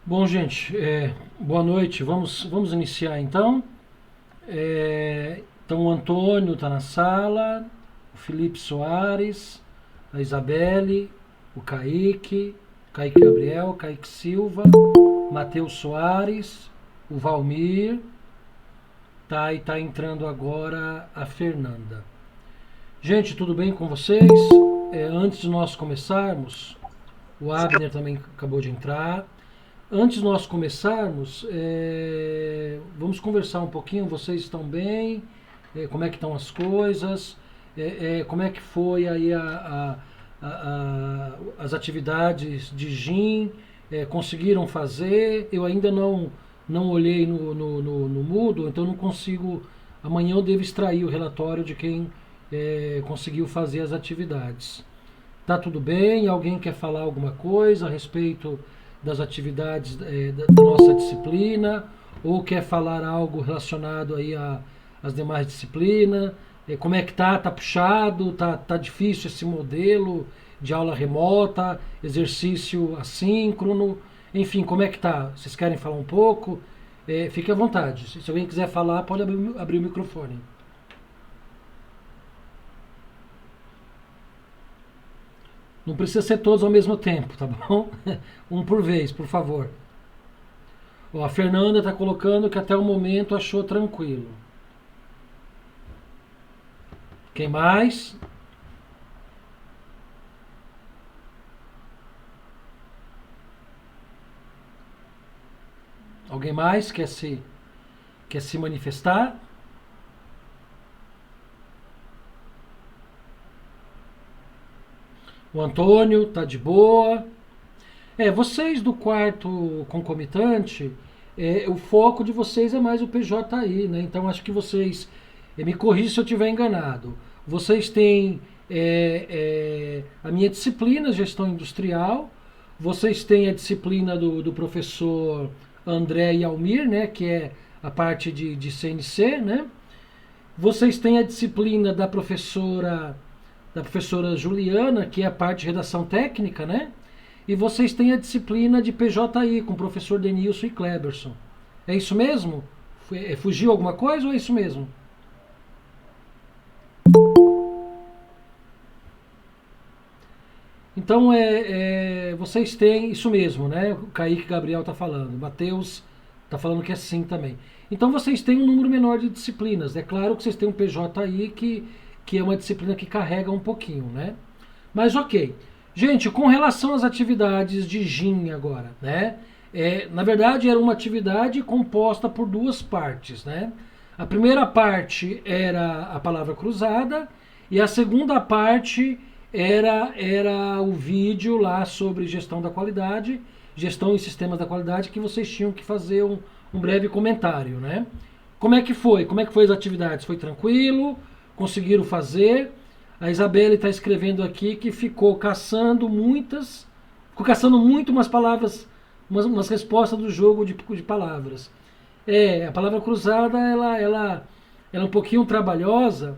Bom, gente, boa noite. Vamos iniciar então. Então, o Antônio está na sala, o Felipe Soares, a Isabelle, o Kaique Gabriel, Kaique Silva, Matheus Soares, o Valmir, tá? E tá entrando agora a Fernanda. Gente, tudo bem com vocês? Antes de nós começarmos, o Abner também acabou de entrar. Antes de nós começarmos, vamos conversar um pouquinho. Vocês estão bem? Como é que estão as coisas? Como é que foi aí as atividades de GIM? Conseguiram fazer? Eu ainda não olhei no Moodle, então não consigo. Amanhã eu devo extrair o relatório de quem conseguiu fazer as atividades. Tá tudo bem? Alguém quer falar alguma coisa a respeito das atividades da nossa disciplina? Ou quer falar algo relacionado aí às demais disciplinas? Como é que tá? Tá puxado? Tá difícil esse modelo de aula remota, exercício assíncrono? Enfim, como é que tá? Vocês querem falar um pouco? Fique à vontade. Se alguém quiser falar, pode abrir o microfone. Não precisa ser todos ao mesmo tempo, tá bom? Um por vez, por favor. Ó, a Fernanda está colocando que até o momento achou tranquilo. Quem mais? Alguém mais quer se manifestar? O Antônio tá de boa. Vocês do quarto concomitante, o foco de vocês é mais o PJI, né? Então acho que vocês, me corrija se eu estiver enganado, vocês têm a minha disciplina, gestão industrial, vocês têm a disciplina do professor André e Almir, né? Que é a parte de CNC, né? Vocês têm a disciplina da professora Juliana, que é a parte de redação técnica, né? E vocês têm a disciplina de PJI com o professor Denilson e Kleberson. É isso mesmo? Fugiu alguma coisa ou é isso mesmo? Então, vocês têm isso mesmo, né? O Kaique Gabriel está falando. O Matheus está falando que é sim também. Então, vocês têm um número menor de disciplinas. É claro que vocês têm um PJI que é uma disciplina que carrega um pouquinho, né? Mas ok. Gente, com relação às atividades de GIM agora, né? Na verdade, era uma atividade composta por duas partes, né? A primeira parte era a palavra cruzada e a segunda parte era o vídeo lá sobre gestão da qualidade, gestão em sistemas da qualidade, que vocês tinham que fazer um breve comentário, né? Como é que foi? Como é que foi as atividades? Foi tranquilo? Conseguiram fazer? A Isabelle está escrevendo aqui que ficou caçando muito umas palavras, umas respostas do jogo de palavras. A palavra cruzada, ela é um pouquinho trabalhosa.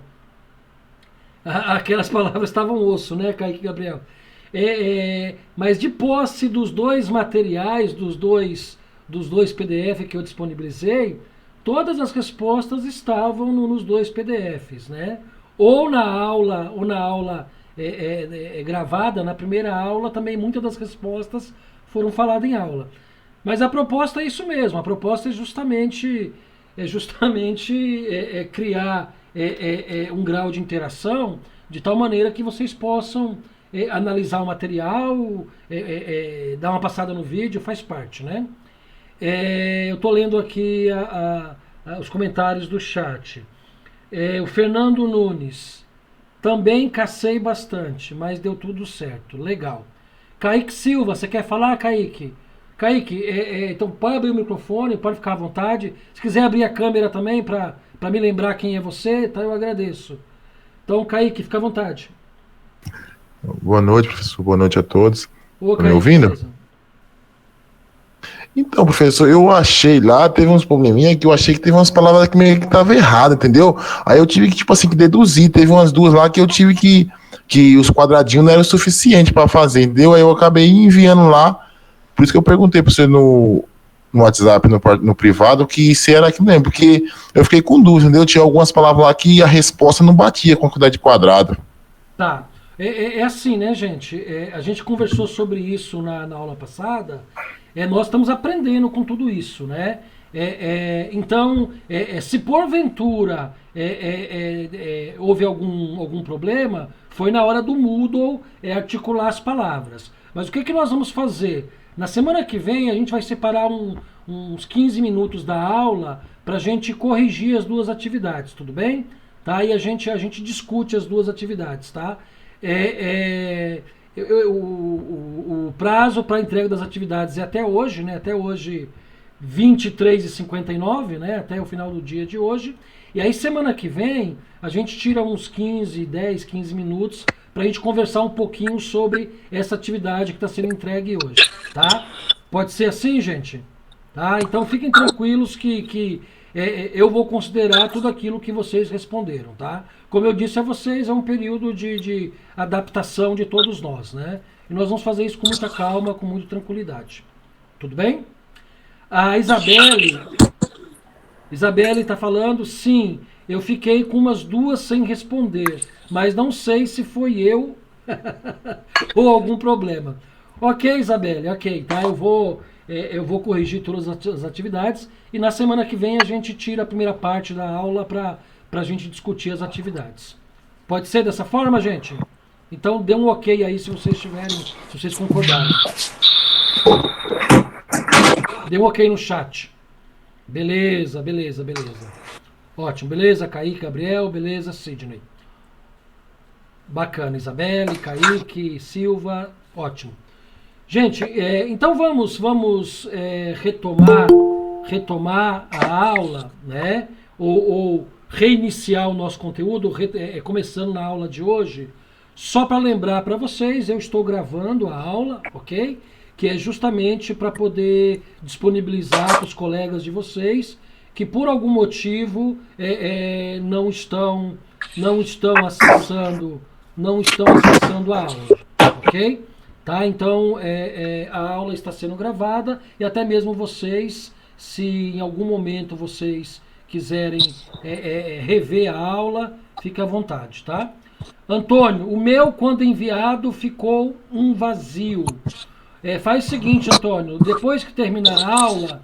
Aquelas palavras estavam osso, né, Kaique Gabriel? Mas de posse dos dois materiais, dos dois PDF que eu disponibilizei, todas as respostas estavam nos dois PDFs, né? Ou na aula gravada, na primeira aula, também muitas das respostas foram faladas em aula. Mas a proposta é isso mesmo, a proposta é justamente criar um grau de interação de tal maneira que vocês possam analisar o material, dar uma passada no vídeo, faz parte, né? Eu estou lendo aqui os comentários do chat. O Fernando Nunes. Também cacei bastante, mas deu tudo certo. Legal. Kaique Silva, você quer falar, Kaique? Kaique, então pode abrir o microfone, pode ficar à vontade. Se quiser abrir a câmera também para me lembrar quem é você, tá, eu agradeço. Então, Kaique, fica à vontade. Boa noite, professor. Boa noite a todos. Ô, Tá me Kaique, ouvindo? beleza. Então, professor, eu achei lá, teve uns probleminha que eu achei que teve umas palavras que meio que tava errada, entendeu? Aí eu tive que, tipo assim, que deduzir. Teve umas duas lá que eu tive que os quadradinhos não eram o suficiente para fazer, entendeu? Aí eu acabei enviando lá Por isso que eu perguntei para você no WhatsApp, no privado, que se era aquilo mesmo, porque eu fiquei com dúvida, entendeu? Tinha algumas palavras lá que a resposta não batia com a quantidade de quadrado. Tá. É assim, né, gente? A gente conversou sobre isso na aula passada. Nós estamos aprendendo com tudo isso, né? Então, se porventura houve algum problema, foi na hora do Moodle articular as palavras. Mas o que nós vamos fazer? Na semana que vem, a gente vai separar uns 15 minutos da aula para a gente corrigir as duas atividades, tudo bem? Tá? E a gente discute as duas atividades, tá? O prazo para a entrega das atividades é até hoje, né? Até hoje, 23h59, né? Até o final do dia de hoje. E aí, semana que vem, a gente tira uns 10, 15 minutos para a gente conversar um pouquinho sobre essa atividade que está sendo entregue hoje, tá? Pode ser assim, gente? Tá? Então, fiquem tranquilos que eu vou considerar tudo aquilo que vocês responderam, tá? Como eu disse a vocês, é um período de adaptação de todos nós, né? E nós vamos fazer isso com muita calma, com muita tranquilidade. Tudo bem? A Isabelle está falando, sim, eu fiquei com umas 2 sem responder, mas não sei se foi eu ou algum problema. Ok, Isabelle, ok, tá? Eu vou corrigir todas as atividades e na semana que vem a gente tira a primeira parte da aula para a gente discutir as atividades. Pode ser dessa forma, gente? Então dê um ok aí se vocês concordarem. Dê um ok no chat. Beleza. Ótimo, beleza, Kaique, Gabriel, beleza, Sidney. Bacana, Isabelle, Kaique, Silva, ótimo. Gente, então vamos retomar a aula, né? Ou reiniciar o nosso conteúdo, começando na aula de hoje. Só para lembrar para vocês, eu estou gravando a aula, ok? Que é justamente para poder disponibilizar para os colegas de vocês que por algum motivo não estão acessando a aula, ok? Tá? Então a aula está sendo gravada e até mesmo vocês, se em algum momento vocês quiserem rever a aula, fique à vontade, tá? Antônio, o meu quando enviado ficou um vazio. Faz o seguinte, Antônio, depois que terminar a aula,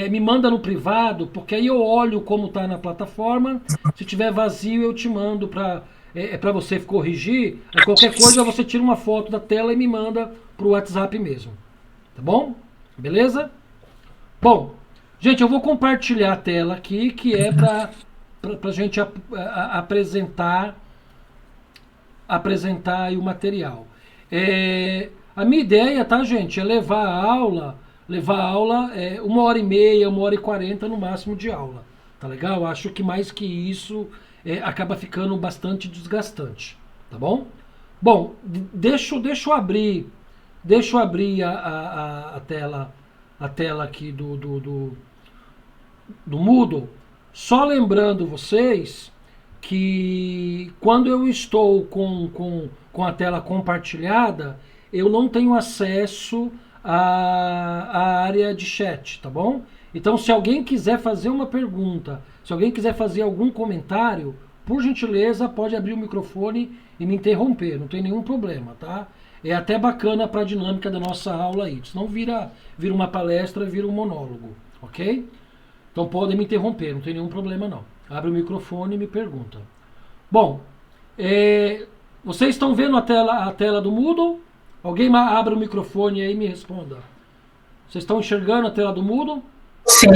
me manda no privado, porque aí eu olho como está na plataforma. Se tiver vazio, eu te mando para você corrigir. Aí qualquer coisa, você tira uma foto da tela e me manda para o WhatsApp mesmo. Tá bom? Beleza? Bom, gente, eu vou compartilhar a tela aqui, que é para a gente apresentar aí o material. A minha ideia, tá, gente, é levar a aula 1h30, 1h40 no máximo de aula. Tá legal? Acho que mais que isso acaba ficando bastante desgastante. Tá bom? Bom, deixa eu abrir a tela aqui do Moodle. Só lembrando vocês que quando eu estou com a tela compartilhada, eu não tenho acesso à área de chat, tá bom? Então, se alguém quiser fazer uma pergunta, se alguém quiser fazer algum comentário, por gentileza, pode abrir o microfone e me interromper, não tem nenhum problema, tá? É até bacana para a dinâmica da nossa aula aí, senão vira uma palestra, vira um monólogo, ok? Então podem me interromper, não tem nenhum problema não. Abre o microfone e me pergunta. Bom, vocês estão vendo a tela do Moodle? Alguém abra o microfone aí e me responda. Vocês estão enxergando a tela do Moodle? Sim,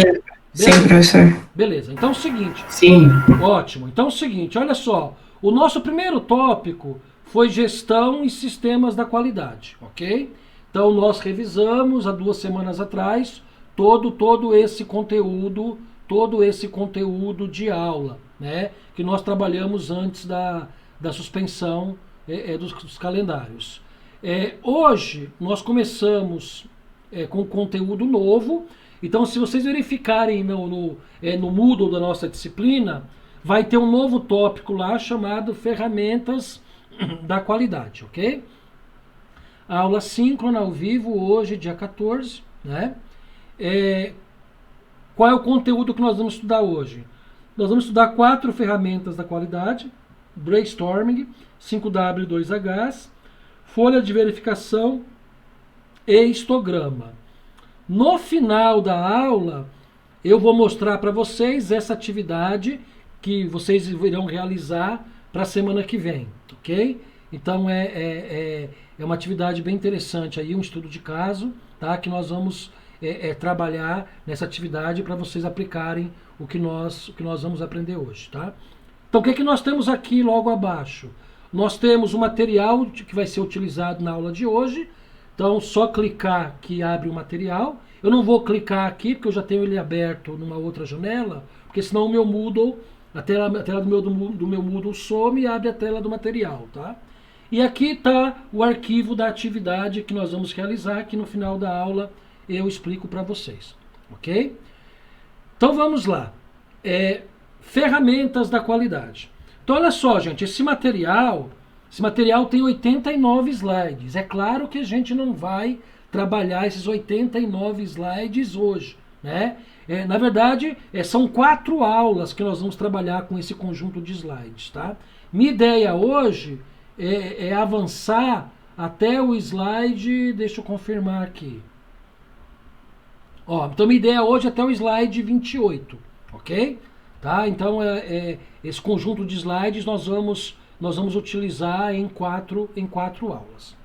sim, professor. Beleza, então é o seguinte. Sim. Ótimo, então é o seguinte, olha só. O nosso primeiro tópico foi gestão e sistemas da qualidade, ok? Então nós revisamos há 2 semanas atrás todo esse conteúdo de aula, né? Que nós trabalhamos antes da suspensão dos calendários. Hoje nós começamos com conteúdo novo. Então, se vocês verificarem no Moodle da nossa disciplina, vai ter um novo tópico lá chamado Ferramentas da Qualidade, ok? aula síncrona ao vivo, hoje, dia 14, né? Qual é o conteúdo que nós vamos estudar hoje? Nós vamos estudar 4 ferramentas da qualidade: brainstorming, 5W2Hs, folha de verificação e histograma. No final da aula, eu vou mostrar para vocês essa atividade que vocês irão realizar para a semana que vem, ok? Então é uma atividade bem interessante aí, um estudo de caso, tá? Que nós vamos trabalhar nessa atividade para vocês aplicarem o que nós vamos aprender hoje, tá? Então o que nós temos aqui logo abaixo? Nós temos o material que vai ser utilizado na aula de hoje. Então só clicar que abre o material. Eu não vou clicar aqui porque eu já tenho ele aberto numa outra janela, porque senão o meu Moodle, a tela do meu Moodle some e abre a tela do material, tá? E aqui está o arquivo da atividade que nós vamos realizar, que no final da aula eu explico para vocês, ok? Então vamos lá. Ferramentas da qualidade. Então olha só, gente, esse material tem 89 slides. É claro que a gente não vai trabalhar esses 89 slides hoje, né? Na verdade, são 4 aulas que nós vamos trabalhar com esse conjunto de slides, tá? Minha ideia hoje é avançar até o slide, deixa eu confirmar aqui. Então minha ideia hoje é até o slide 28, ok? Tá? Então esse conjunto de slides nós vamos utilizar em quatro aulas.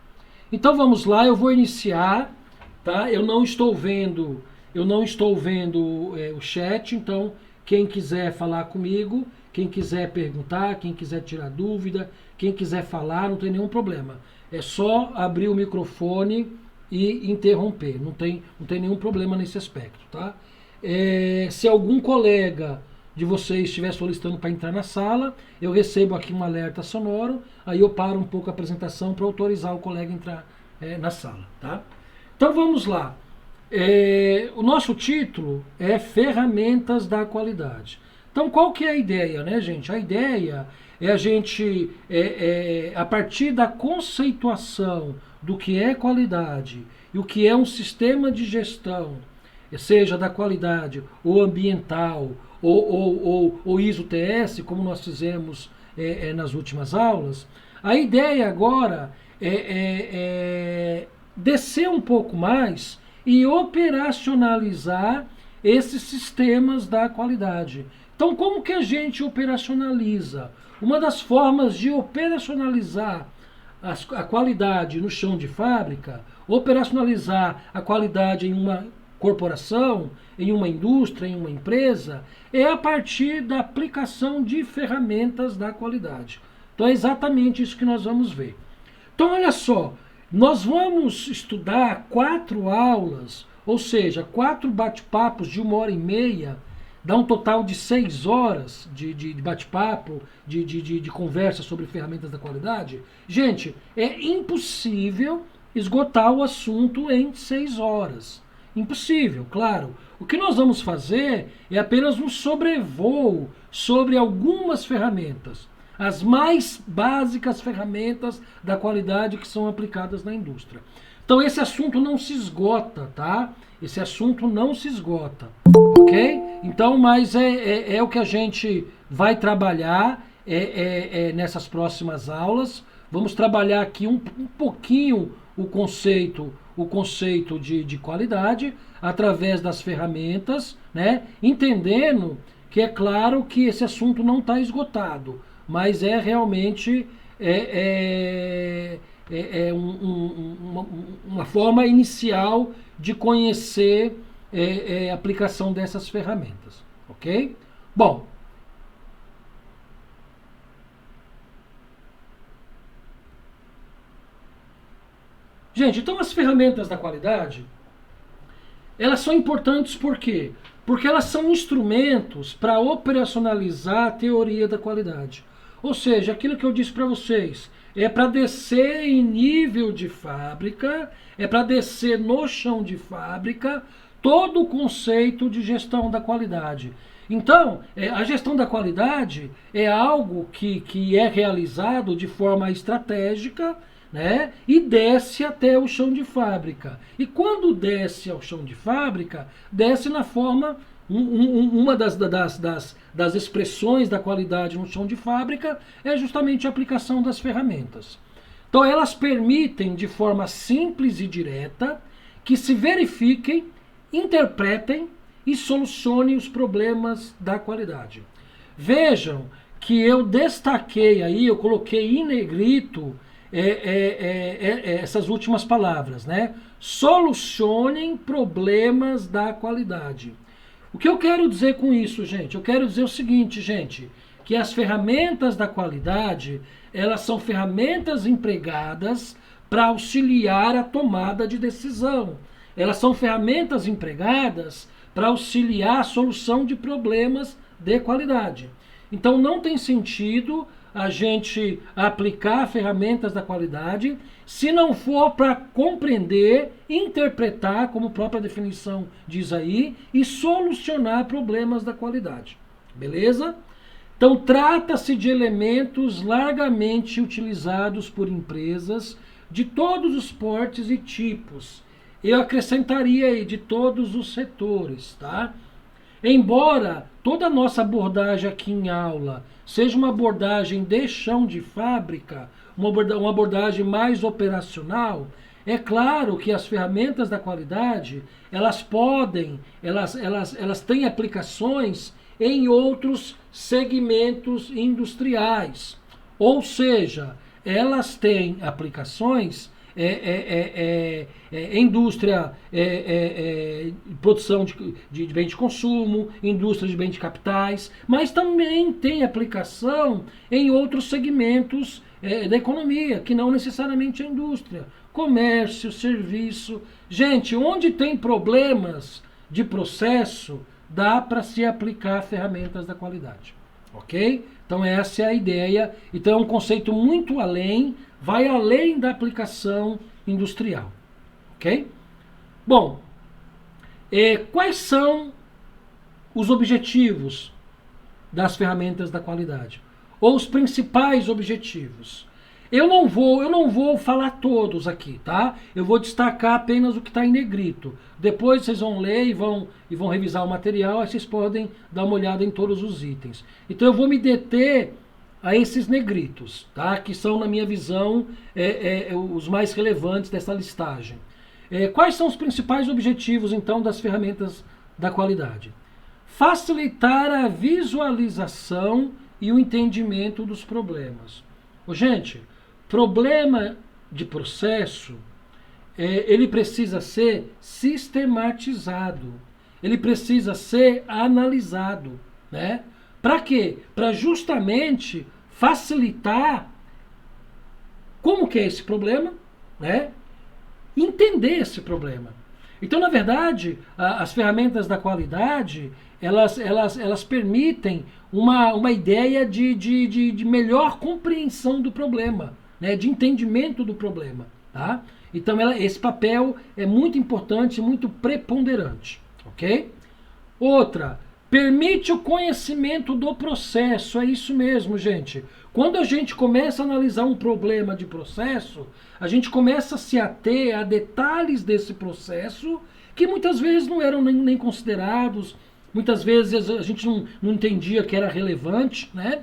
Então vamos lá, eu vou iniciar, tá? Eu não estou vendo o chat, então quem quiser falar comigo, quem quiser perguntar, quem quiser tirar dúvida, quem quiser falar, não tem nenhum problema. É só abrir o microfone e interromper, não tem nenhum problema nesse aspecto, tá? Se algum colega de vocês estiver solicitando para entrar na sala, eu recebo aqui um alerta sonoro, aí eu paro um pouco a apresentação para autorizar o colega a entrar na sala, tá? Então vamos lá. O nosso título é Ferramentas da Qualidade. Então qual que é a ideia, né, gente? A ideia é a gente, a partir da conceituação do que é qualidade e o que é um sistema de gestão, seja da qualidade ou ambiental ou ISO-TS, como nós fizemos nas últimas aulas, a ideia agora é descer um pouco mais e operacionalizar esses sistemas da qualidade. Então, como que a gente operacionaliza? Uma das formas de operacionalizar a qualidade no chão de fábrica, operacionalizar a qualidade em uma corporação, em uma indústria, em uma empresa, é a partir da aplicação de ferramentas da qualidade. Então é exatamente isso que nós vamos ver. Então olha só, nós vamos estudar 4 aulas, ou seja, 4 bate-papos de 1h30, dá um total de 6 horas de bate-papo, de conversa sobre ferramentas da qualidade. Gente, é impossível esgotar o assunto em 6 horas. Impossível, claro. O que nós vamos fazer é apenas um sobrevoo sobre algumas ferramentas, as mais básicas ferramentas da qualidade que são aplicadas na indústria. Então esse assunto não se esgota, tá? Esse assunto não se esgota, ok? Então, mas é o que a gente vai trabalhar nessas próximas aulas. Vamos trabalhar aqui um pouquinho o conceito de qualidade através das ferramentas, né? Entendendo que é claro que esse assunto não está esgotado, mas é realmente uma forma inicial de conhecer a aplicação dessas ferramentas, ok? Bom, gente, então as ferramentas da qualidade, elas são importantes por quê? Porque elas são instrumentos para operacionalizar a teoria da qualidade. Ou seja, aquilo que eu disse para vocês, é para descer em nível de fábrica, é para descer no chão de fábrica, todo o conceito de gestão da qualidade. Então, a gestão da qualidade é algo que é realizado de forma estratégica, né? E desce até o chão de fábrica. E quando desce ao chão de fábrica, desce na forma, uma das expressões da qualidade no chão de fábrica é justamente a aplicação das ferramentas. Então elas permitem de forma simples e direta que se verifiquem, interpretem e solucionem os problemas da qualidade. Vejam que eu destaquei aí, eu coloquei em negrito essas últimas palavras, né? Solucionem problemas da qualidade. O que eu quero dizer com isso, gente? Eu quero dizer o seguinte, gente, que as ferramentas da qualidade, elas são ferramentas empregadas para auxiliar a tomada de decisão. Elas são ferramentas empregadas para auxiliar a solução de problemas de qualidade. Então não tem sentido a gente aplicar ferramentas da qualidade se não for para compreender, interpretar, como a própria definição diz aí, e solucionar problemas da qualidade. Beleza? Então trata-se de elementos largamente utilizados por empresas de todos os portes e tipos. Eu acrescentaria aí de todos os setores, tá? Embora toda a nossa abordagem aqui em aula seja uma abordagem de chão de fábrica, uma abordagem mais operacional, é claro que as ferramentas da qualidade, elas têm aplicações em outros segmentos industriais. Ou seja, elas têm aplicações indústria, produção de bem de consumo, indústria de bem de capitais, mas também tem aplicação em outros segmentos da economia, que não necessariamente a indústria, comércio, serviço. Gente, onde tem problemas de processo, dá para se aplicar ferramentas da qualidade, ok? Então essa é a ideia. Então é um conceito muito além, vai além da aplicação industrial, ok? Bom, quais são os objetivos das ferramentas da qualidade? Ou os principais objetivos? Eu não vou falar todos aqui, tá? Eu vou destacar apenas o que está em negrito. Depois vocês vão ler e vão revisar o material, aí vocês podem dar uma olhada em todos os itens. Então eu vou me deter a esses negritos, tá? Que são, na minha visão, os mais relevantes dessa listagem. Quais são os principais objetivos, então, das ferramentas da qualidade? Facilitar a visualização e o entendimento dos problemas. Gente, problema de processo, ele precisa ser sistematizado, ele precisa ser analisado, né? Para quê? Para justamente facilitar como que é esse problema, né? Entender esse problema. Então, na verdade, as ferramentas da qualidade, elas permitem uma ideia de melhor compreensão do problema, né? De entendimento do problema, tá? Então, esse papel é muito importante, muito preponderante, ok? Outra, permite o conhecimento do processo. É isso mesmo, gente. Quando a gente começa a analisar um problema de processo, a gente começa a se ater a detalhes desse processo que muitas vezes não eram nem considerados, muitas vezes a gente não entendia que era relevante, né?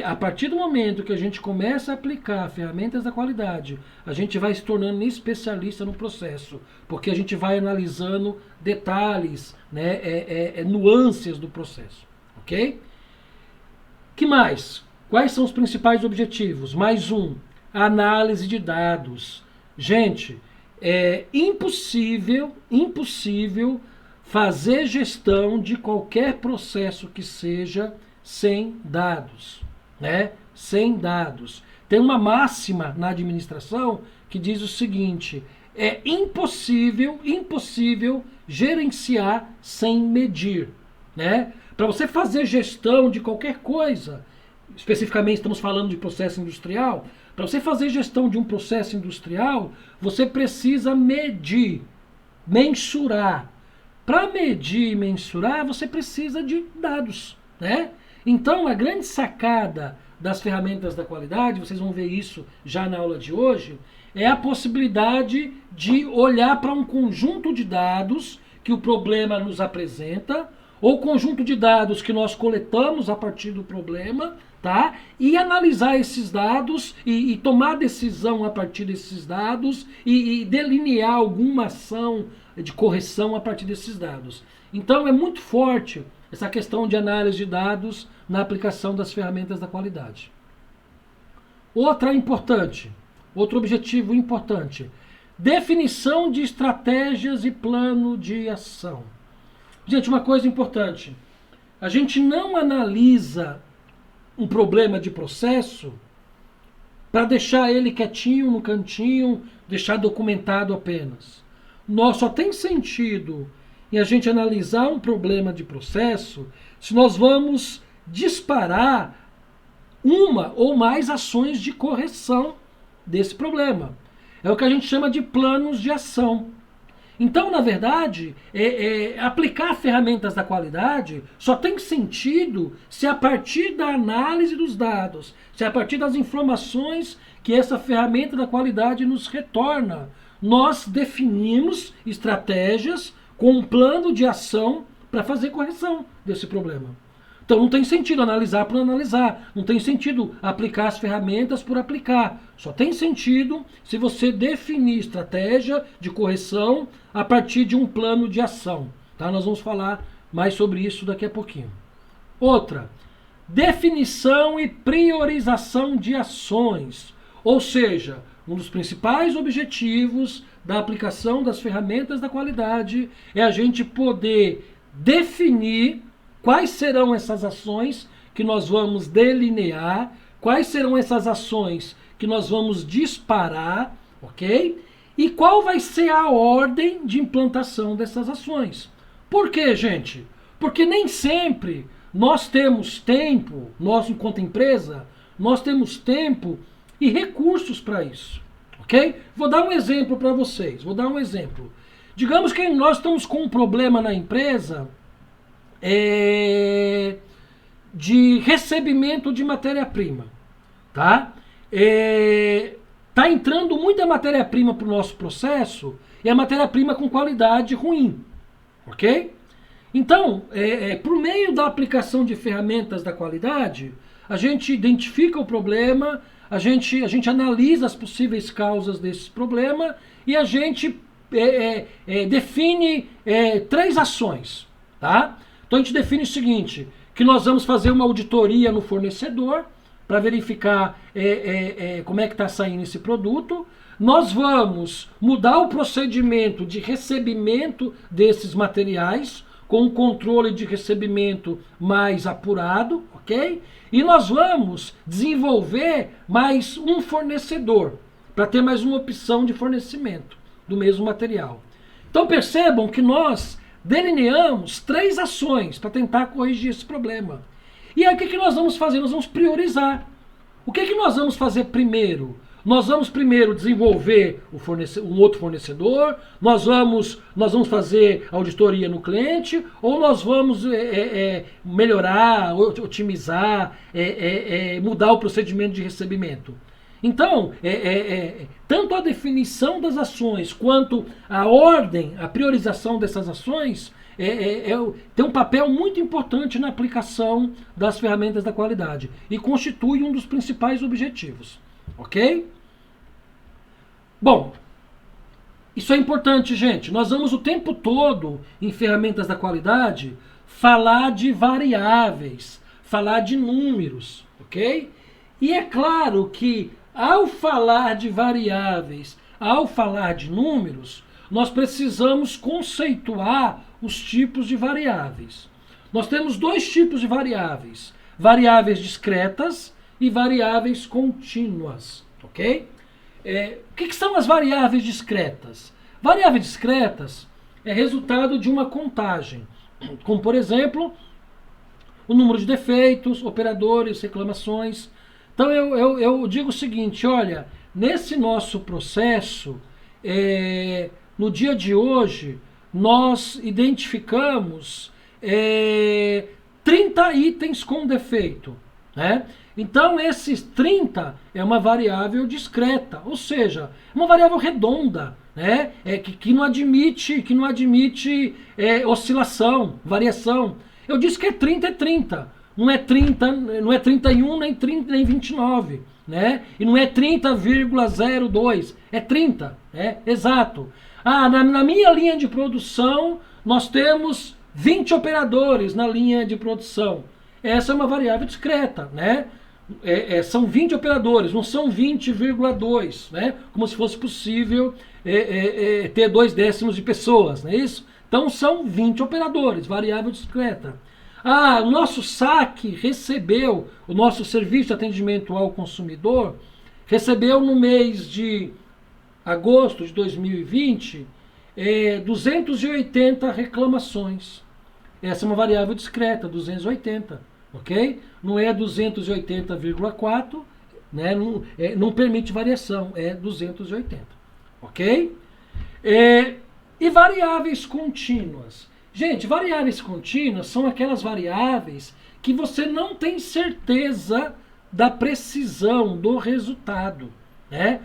A partir do momento que a gente começa a aplicar ferramentas da qualidade, a gente vai se tornando especialista no processo, porque a gente vai analisando detalhes, né, nuances do processo, ok? Que mais? Quais são os principais objetivos? Mais um, análise de dados. Gente, é impossível fazer gestão de qualquer processo que seja sem dados, né? Sem dados. Tem uma máxima na administração que diz o seguinte: é impossível gerenciar sem medir, né? Para você fazer gestão de qualquer coisa, especificamente estamos falando de processo industrial, para você fazer gestão de um processo industrial, você precisa medir, mensurar. Para medir e mensurar, você precisa de dados, né? Então, a grande sacada das ferramentas da qualidade, vocês vão ver isso já na aula de hoje, é a possibilidade de olhar para um conjunto de dados que o problema nos apresenta, ou conjunto de dados que nós coletamos a partir do problema, tá? E analisar esses dados e tomar decisão a partir desses dados e delinear alguma ação de correção a partir desses dados. Então é muito forte essa questão de análise de dados na aplicação das ferramentas da qualidade. Outro objetivo importante, definição de estratégias e plano de ação. Gente, uma coisa importante, a gente não analisa um problema de processo para deixar ele quietinho no cantinho, deixar documentado apenas. Só tem sentido em a gente analisar um problema de processo se nós vamos disparar uma ou mais ações de correção desse problema. É o que a gente chama de planos de ação. Então, na verdade, aplicar ferramentas da qualidade só tem sentido se a partir da análise dos dados, se a partir das informações que essa ferramenta da qualidade nos retorna, nós definimos estratégias com um plano de ação para fazer correção desse problema. Então não tem sentido analisar por analisar, não tem sentido aplicar as ferramentas por aplicar. Só tem sentido se você definir estratégia de correção a partir de um plano de ação. Tá? Nós vamos falar mais sobre isso daqui a pouquinho. Outra, definição e priorização de ações. Ou seja, um dos principais objetivos da aplicação das ferramentas da qualidade é a gente poder definir quais serão essas ações que nós vamos delinear, quais serão essas ações que nós vamos disparar, ok? E qual vai ser a ordem de implantação dessas ações. Por quê, gente? Porque nem sempre nós temos tempo, nós enquanto empresa, nós temos tempo e recursos para isso, ok? Vou dar um exemplo para vocês, Digamos que nós estamos com um problema na empresa de recebimento de matéria-prima, tá? Tá entrando muita matéria-prima para o nosso processo e a matéria-prima com qualidade ruim, ok? Então, por meio da aplicação de ferramentas da qualidade, a gente identifica o problema, a gente analisa as possíveis causas desse problema e a gente define 3 ações, tá? Então a gente define o seguinte, que nós vamos fazer uma auditoria no fornecedor para verificar como é que está saindo esse produto. Nós vamos mudar o procedimento de recebimento desses materiais com um controle de recebimento mais apurado, ok? E nós vamos desenvolver mais um fornecedor para ter mais uma opção de fornecimento do mesmo material. Então percebam que nós delineamos 3 ações para tentar corrigir esse problema. E aí o que nós vamos fazer? Nós vamos priorizar. O que nós vamos fazer primeiro? Nós vamos primeiro desenvolver um outro fornecedor, nós vamos fazer auditoria no cliente, ou nós vamos melhorar, otimizar, mudar o procedimento de recebimento. Então, tanto a definição das ações quanto a ordem, a priorização dessas ações tem um papel muito importante na aplicação das ferramentas da qualidade e constitui um dos principais objetivos. Ok? Bom, isso é importante, gente. Nós vamos o tempo todo, em ferramentas da qualidade, falar de variáveis, falar de números, ok? E é claro que, ao falar de variáveis, ao falar de números, nós precisamos conceituar os tipos de variáveis. Nós temos 2 tipos de variáveis. Variáveis discretas e variáveis contínuas, ok? O que são as variáveis discretas? Variáveis discretas é resultado de uma contagem, como por exemplo, o número de defeitos, operadores, reclamações. Então eu digo o seguinte, olha, nesse nosso processo, no dia de hoje, nós identificamos 30 itens com defeito, né? Então, esses 30 é uma variável discreta, ou seja, uma variável redonda, né? Que não admite, oscilação, variação. Eu disse que é 30. Não é 30, não é 31, nem 30, nem 29. Né? E não é 30,02, é 30, exato. Na minha linha de produção, nós temos 20 operadores na linha de produção. Essa é uma variável discreta, né? São 20 operadores, não são 20,2, né? Como se fosse possível ter 2/10 de pessoas, não é isso? Então são 20 operadores, variável discreta. O nosso SAC recebeu, o nosso serviço de atendimento ao consumidor, recebeu no mês de agosto de 2020 280 reclamações. Essa é uma variável discreta, 280, ok? Não é 280,4, né? Não permite variação, é 280, ok? E variáveis contínuas. Gente, variáveis contínuas são aquelas variáveis que você não tem certeza da precisão do resultado, né?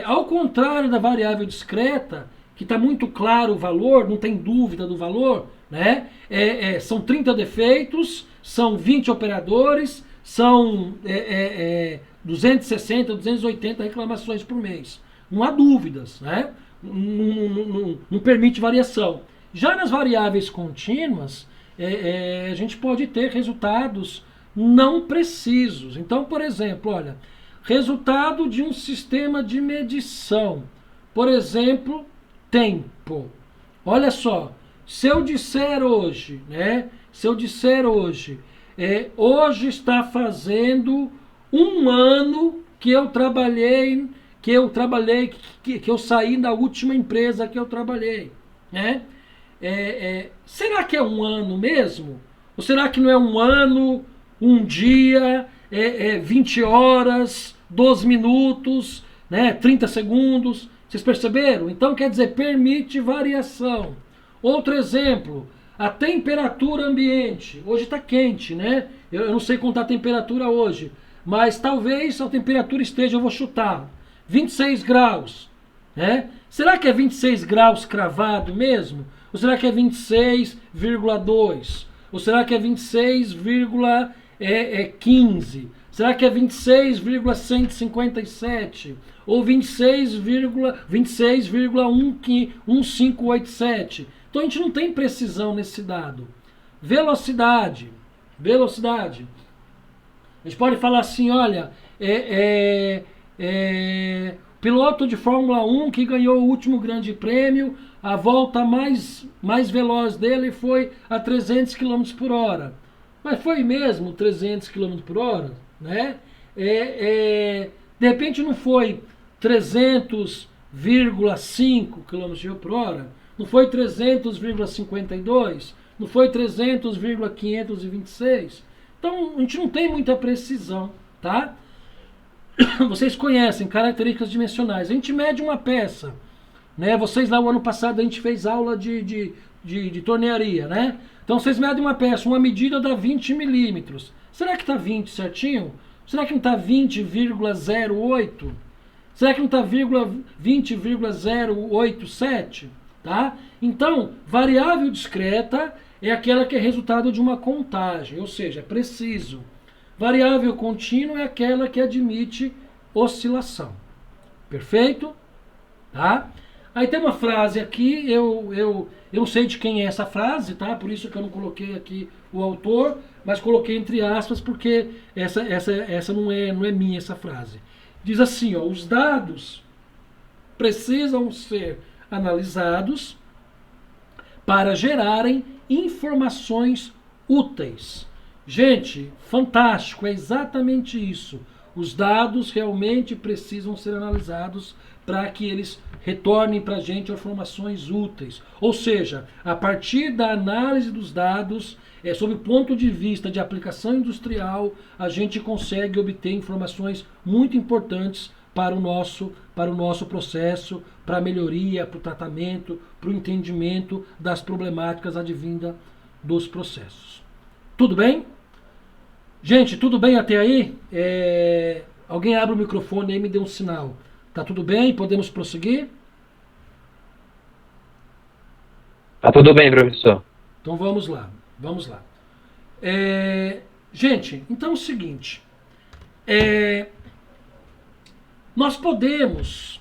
Ao contrário da variável discreta, que está muito claro o valor, não tem dúvida do valor, né? São 30 defeitos, são 20 operadores, são 260, 280 reclamações por mês. Não há dúvidas, né? Não permite variação. Já nas variáveis contínuas, a gente pode ter resultados não precisos. Então, por exemplo, olha, resultado de um sistema de medição. Por exemplo, tempo. Olha só, se eu disser hoje, né? Hoje está fazendo um ano que eu trabalhei, que eu saí da última empresa que eu trabalhei, né? Será que é um ano mesmo? Ou será que não é um ano, um dia, 20 horas, 12 minutos, né, 30 segundos? Vocês perceberam? Então quer dizer, permite variação. Outro exemplo, a temperatura ambiente. Hoje está quente, né? Eu não sei contar a temperatura hoje, mas talvez a temperatura esteja, eu vou chutar, 26 graus. Né? Será que é 26 graus cravado mesmo? Ou será que é 26,2? Ou será que é 26,15? Será que é 26,157? Ou 26,1587? Então a gente não tem precisão nesse dado. Velocidade. A gente pode falar assim, olha, piloto de Fórmula 1 que ganhou o último grande prêmio, a volta mais veloz dele foi a 300 km por hora. Mas foi mesmo 300 km por hora? Né? De repente não foi 300,5 km por hora? Não foi 300,52? Não foi 300,526? Então a gente não tem muita precisão, tá? Vocês conhecem características dimensionais. A gente mede uma peça, né? Vocês lá o ano passado a gente fez aula de tornearia, né? Então vocês medem uma peça, uma medida dá 20 milímetros. Será que está 20 certinho? Será que não está 20,08? Será que não está 20,087? Tá? Então, variável discreta é aquela que é resultado de uma contagem, ou seja, é preciso. Variável contínua é aquela que admite oscilação. Perfeito? Tá? Aí tem uma frase aqui, eu não sei de quem é essa frase, tá? Por isso que eu não coloquei aqui o autor, mas coloquei entre aspas porque essa não é minha essa frase. Diz assim, ó, os dados precisam ser analisados para gerarem informações úteis. Gente, fantástico, é exatamente isso. Os dados realmente precisam ser analisados para que eles retornem para a gente informações úteis. Ou seja, a partir da análise dos dados, sob o ponto de vista de aplicação industrial, a gente consegue obter informações muito importantes para o nosso processo, para a melhoria, para o tratamento, para o entendimento das problemáticas advindas dos processos. Tudo bem? Gente, tudo bem até aí? Alguém abre o microfone aí e me dê um sinal. Tá tudo bem? Podemos prosseguir? Tá tudo bem, professor. Então vamos lá. Vamos lá. Gente, então é o seguinte. Nós podemos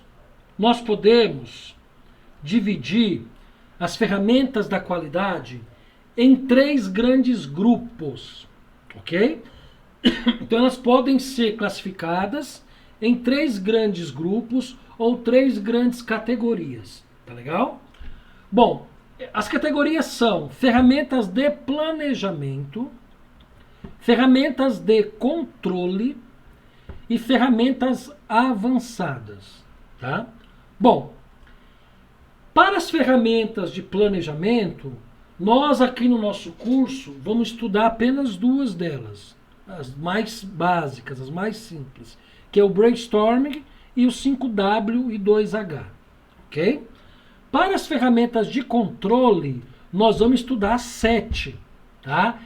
dividir as ferramentas da qualidade em 3 grandes grupos, ok? Então elas podem ser classificadas em 3 grandes grupos ou 3 grandes categorias, tá legal? Bom, as categorias são ferramentas de planejamento, ferramentas de controle e ferramentas avançadas, tá? Bom, para as ferramentas de planejamento, nós aqui no nosso curso vamos estudar apenas 2 delas, as mais básicas, as mais simples, que é o brainstorming e o 5W e 2H, ok? Para as ferramentas de controle, nós vamos estudar 7, tá?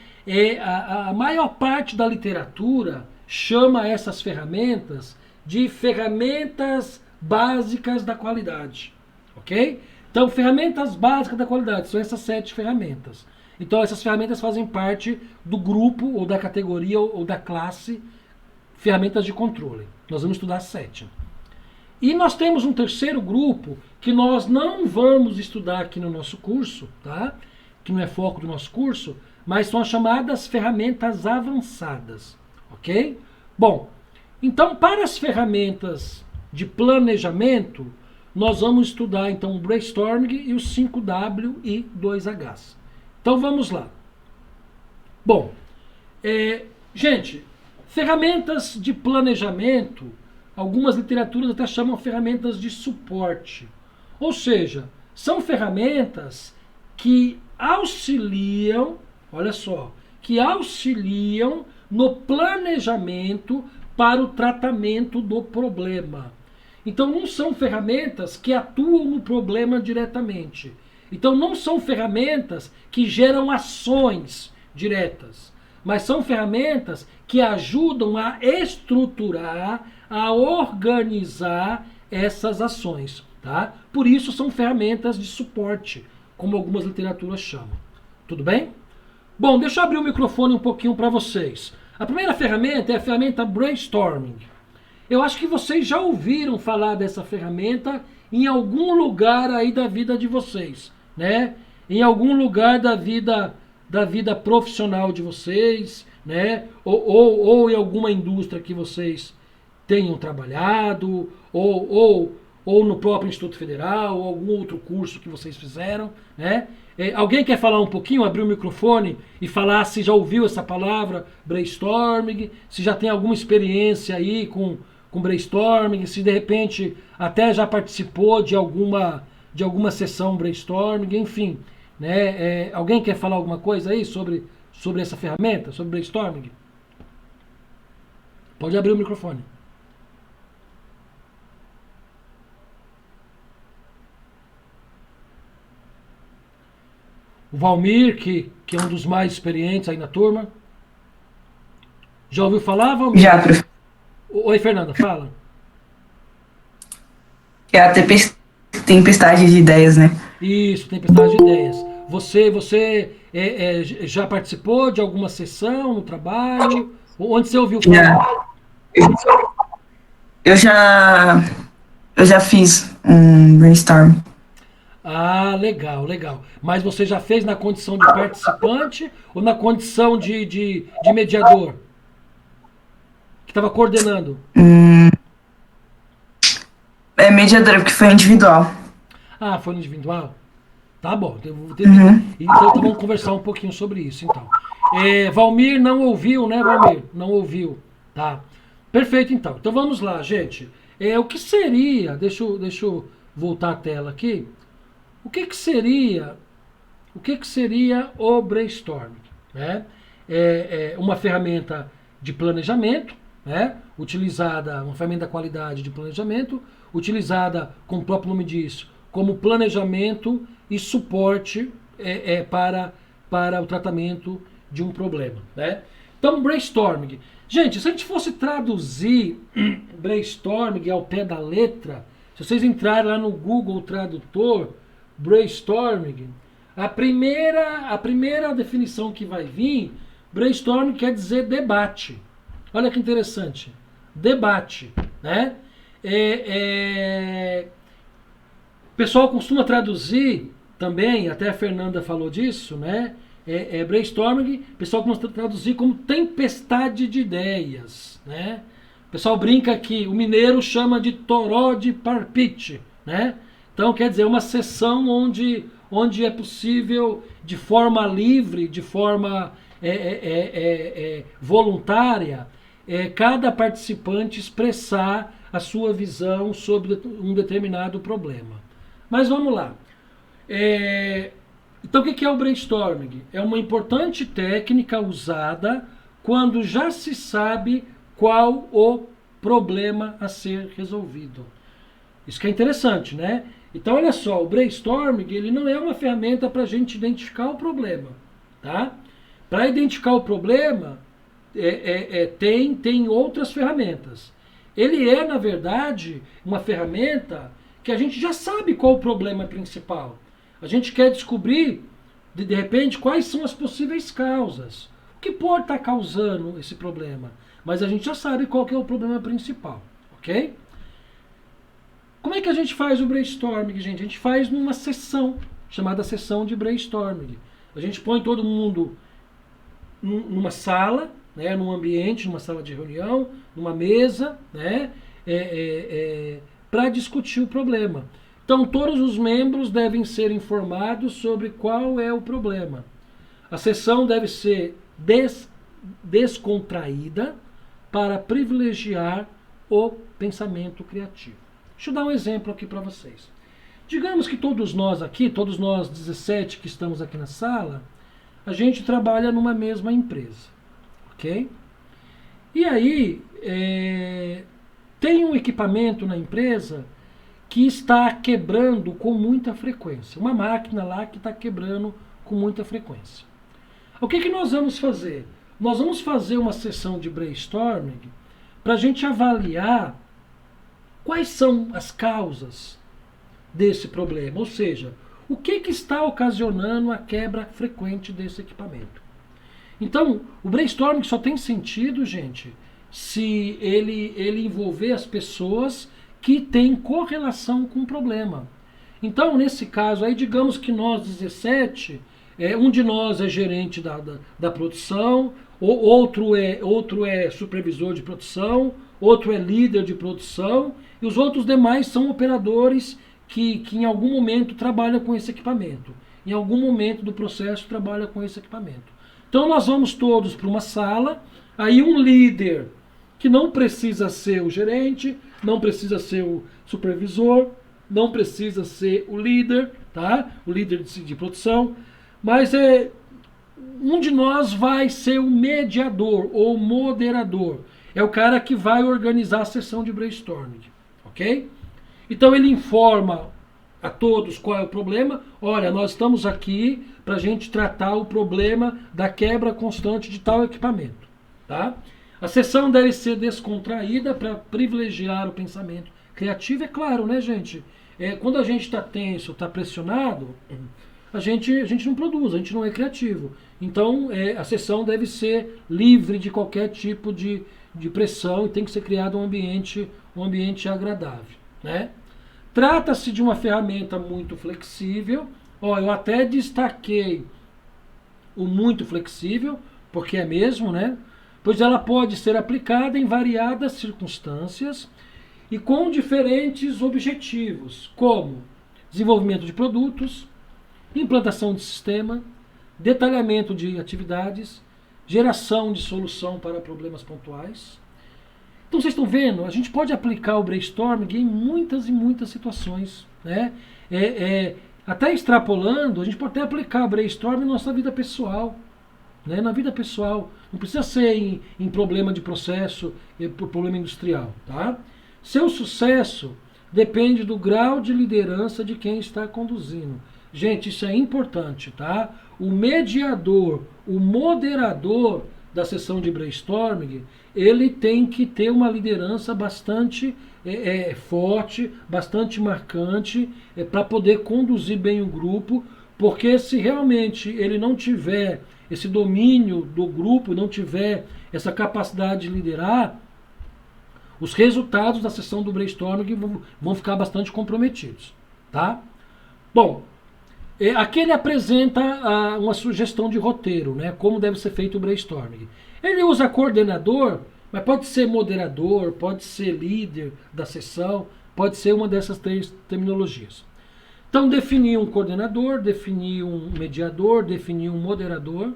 A maior parte da literatura chama essas ferramentas de ferramentas básicas da qualidade, ok? Então, ferramentas básicas da qualidade são essas 7 ferramentas. Então, essas ferramentas fazem parte do grupo, ou da categoria, ou da classe ferramentas de controle. Nós vamos estudar 7. E nós temos um terceiro grupo que nós não vamos estudar aqui no nosso curso, tá? Que não é foco do nosso curso, mas são as chamadas ferramentas avançadas, ok? Bom, então para as ferramentas de planejamento, nós vamos estudar então o brainstorming e o 5W e 2Hs. Então vamos lá. Bom, gente, ferramentas de planejamento, algumas literaturas até chamam ferramentas de suporte. Ou seja, são ferramentas que auxiliam, olha só, que auxiliam no planejamento para o tratamento do problema. Então não são ferramentas que atuam no problema diretamente. Então não são ferramentas que geram ações diretas, mas são ferramentas que ajudam a estruturar, a organizar essas ações, tá? Por isso são ferramentas de suporte, como algumas literaturas chamam. Tudo bem? Bom, deixa eu abrir o microfone um pouquinho para vocês. A primeira ferramenta é a ferramenta brainstorming. Eu acho que vocês já ouviram falar dessa ferramenta em algum lugar aí da vida de vocês, né? Em algum lugar da vida profissional de vocês, né? Ou em alguma indústria que vocês tenham trabalhado, ou no próprio Instituto Federal, ou algum outro curso que vocês fizeram, né? Alguém quer falar um pouquinho, abrir o microfone e falar se já ouviu essa palavra brainstorming, se já tem alguma experiência aí com brainstorming, se de repente até já participou de alguma sessão brainstorming, enfim, né? Alguém quer falar alguma coisa aí sobre essa ferramenta, sobre brainstorming? Pode abrir o microfone. O Valmir, que é um dos mais experientes aí na turma. Já ouviu falar, Valmir? Já, professor. Oi, Fernanda, fala. É a tempestade de ideias, né? Isso, tempestade de ideias. Você já participou de alguma sessão no trabalho? Onde você ouviu falar? Eu já fiz um brainstorm. Ah, legal, legal. Mas você já fez na condição de participante ou na condição de mediador? Que estava coordenando? É mediadora, porque foi individual. Ah, foi no individual? Tá bom. Uhum. Então vamos conversar um pouquinho sobre isso, então. Valmir não ouviu, né, Valmir? Não ouviu. Tá. Perfeito, então. Então vamos lá, gente. O que seria... Deixa eu voltar a tela aqui. O que seria o brainstorming? Né? Uma ferramenta de planejamento, né? Uma ferramenta da qualidade de planejamento, utilizada, como o próprio nome diz, como planejamento e suporte para o tratamento de um problema. Né? Então, brainstorming. Gente, se a gente fosse traduzir brainstorming ao pé da letra, se vocês entrarem lá no Google Tradutor, brainstorming, a primeira definição que vai vir, brainstorming quer dizer debate. Olha que interessante. Debate, né? O pessoal costuma traduzir também, até a Fernanda falou disso, né? Brainstorming, o pessoal costuma traduzir como tempestade de ideias, né? O pessoal brinca que o mineiro chama de toró de parpite, né? Então, quer dizer, uma sessão onde é possível, de forma livre, de forma voluntária, cada participante expressar a sua visão sobre um determinado problema. Mas vamos lá. Então, o que é o brainstorming? É uma importante técnica usada quando já se sabe qual o problema a ser resolvido. Isso que é interessante, né? Então, olha só, o brainstorming ele não é uma ferramenta para a gente identificar o problema, tá? Para identificar o problema, tem outras ferramentas. Ele é, na verdade, uma ferramenta que a gente já sabe qual o problema principal. A gente quer descobrir, de repente, quais são as possíveis causas. O que pode estar causando esse problema? Mas a gente já sabe qual que é o problema principal, ok? Como é que a gente faz o brainstorming, gente? A gente faz numa sessão, chamada sessão de brainstorming. A gente põe todo mundo numa sala, né, num ambiente, numa sala de reunião, numa mesa, né, para discutir o problema. Então, todos os membros devem ser informados sobre qual é o problema. A sessão deve ser descontraída para privilegiar o pensamento criativo. Deixa eu dar um exemplo aqui para vocês. Digamos que todos nós 17 que estamos aqui na sala, a gente trabalha numa mesma empresa, ok? E aí, tem um equipamento na empresa que está quebrando com muita frequência. Uma máquina lá que está quebrando com muita frequência. O que nós vamos fazer? Nós vamos fazer uma sessão de brainstorming para a gente avaliar quais são as causas desse problema. Ou seja, o que está ocasionando a quebra frequente desse equipamento. Então, o brainstorming só tem sentido, gente, se ele envolver as pessoas que têm correlação com o problema. Então, nesse caso aí, digamos que nós 17, um de nós é gerente da produção, outro é supervisor de produção, outro é líder de produção, e os outros demais são operadores que em algum momento trabalham com esse equipamento. Em algum momento do processo trabalham com esse equipamento. Então nós vamos todos para uma sala, aí um líder que não precisa ser o gerente, não precisa ser o supervisor, não precisa ser o líder, tá? O líder de produção, mas um de nós vai ser o mediador ou moderador. É o cara que vai organizar a sessão de brainstorming, ok? Então ele informa a todos qual é o problema. Olha, nós estamos aqui para a gente tratar o problema da quebra constante de tal equipamento, tá? A sessão deve ser descontraída para privilegiar o pensamento criativo, é claro, né, gente? Quando a gente está tenso, está pressionado, a gente não produz, a gente não é criativo. Então, a sessão deve ser livre de qualquer tipo de pressão e tem que ser criado um ambiente agradável, né? Trata-se de uma ferramenta muito flexível. Eu até destaquei o muito flexível, porque é mesmo, né? Pois ela pode ser aplicada em variadas circunstâncias e com diferentes objetivos, como desenvolvimento de produtos, implantação de sistema, detalhamento de atividades, geração de solução para problemas pontuais. Então vocês estão vendo, a gente pode aplicar o brainstorming em muitas e muitas situações, né? Até extrapolando, a gente pode até aplicar o brainstorming na nossa vida pessoal, né? Na vida pessoal. Não precisa ser em problema de processo, problema industrial, tá? Seu sucesso depende do grau de liderança de quem está conduzindo. Gente, isso é importante, tá? O mediador, o moderador da sessão de brainstorming, ele tem que ter uma liderança bastante forte, bastante marcante, para poder conduzir bem o grupo, porque se realmente ele não tiver esse domínio do grupo, não tiver essa capacidade de liderar, os resultados da sessão do brainstorming vão ficar bastante comprometidos. Tá? Bom, aqui ele apresenta uma sugestão de roteiro, né, como deve ser feito o brainstorming. Ele usa coordenador, mas pode ser moderador, pode ser líder da sessão, pode ser uma dessas 3 terminologias. Então, definir um coordenador, definir um mediador, definir um moderador,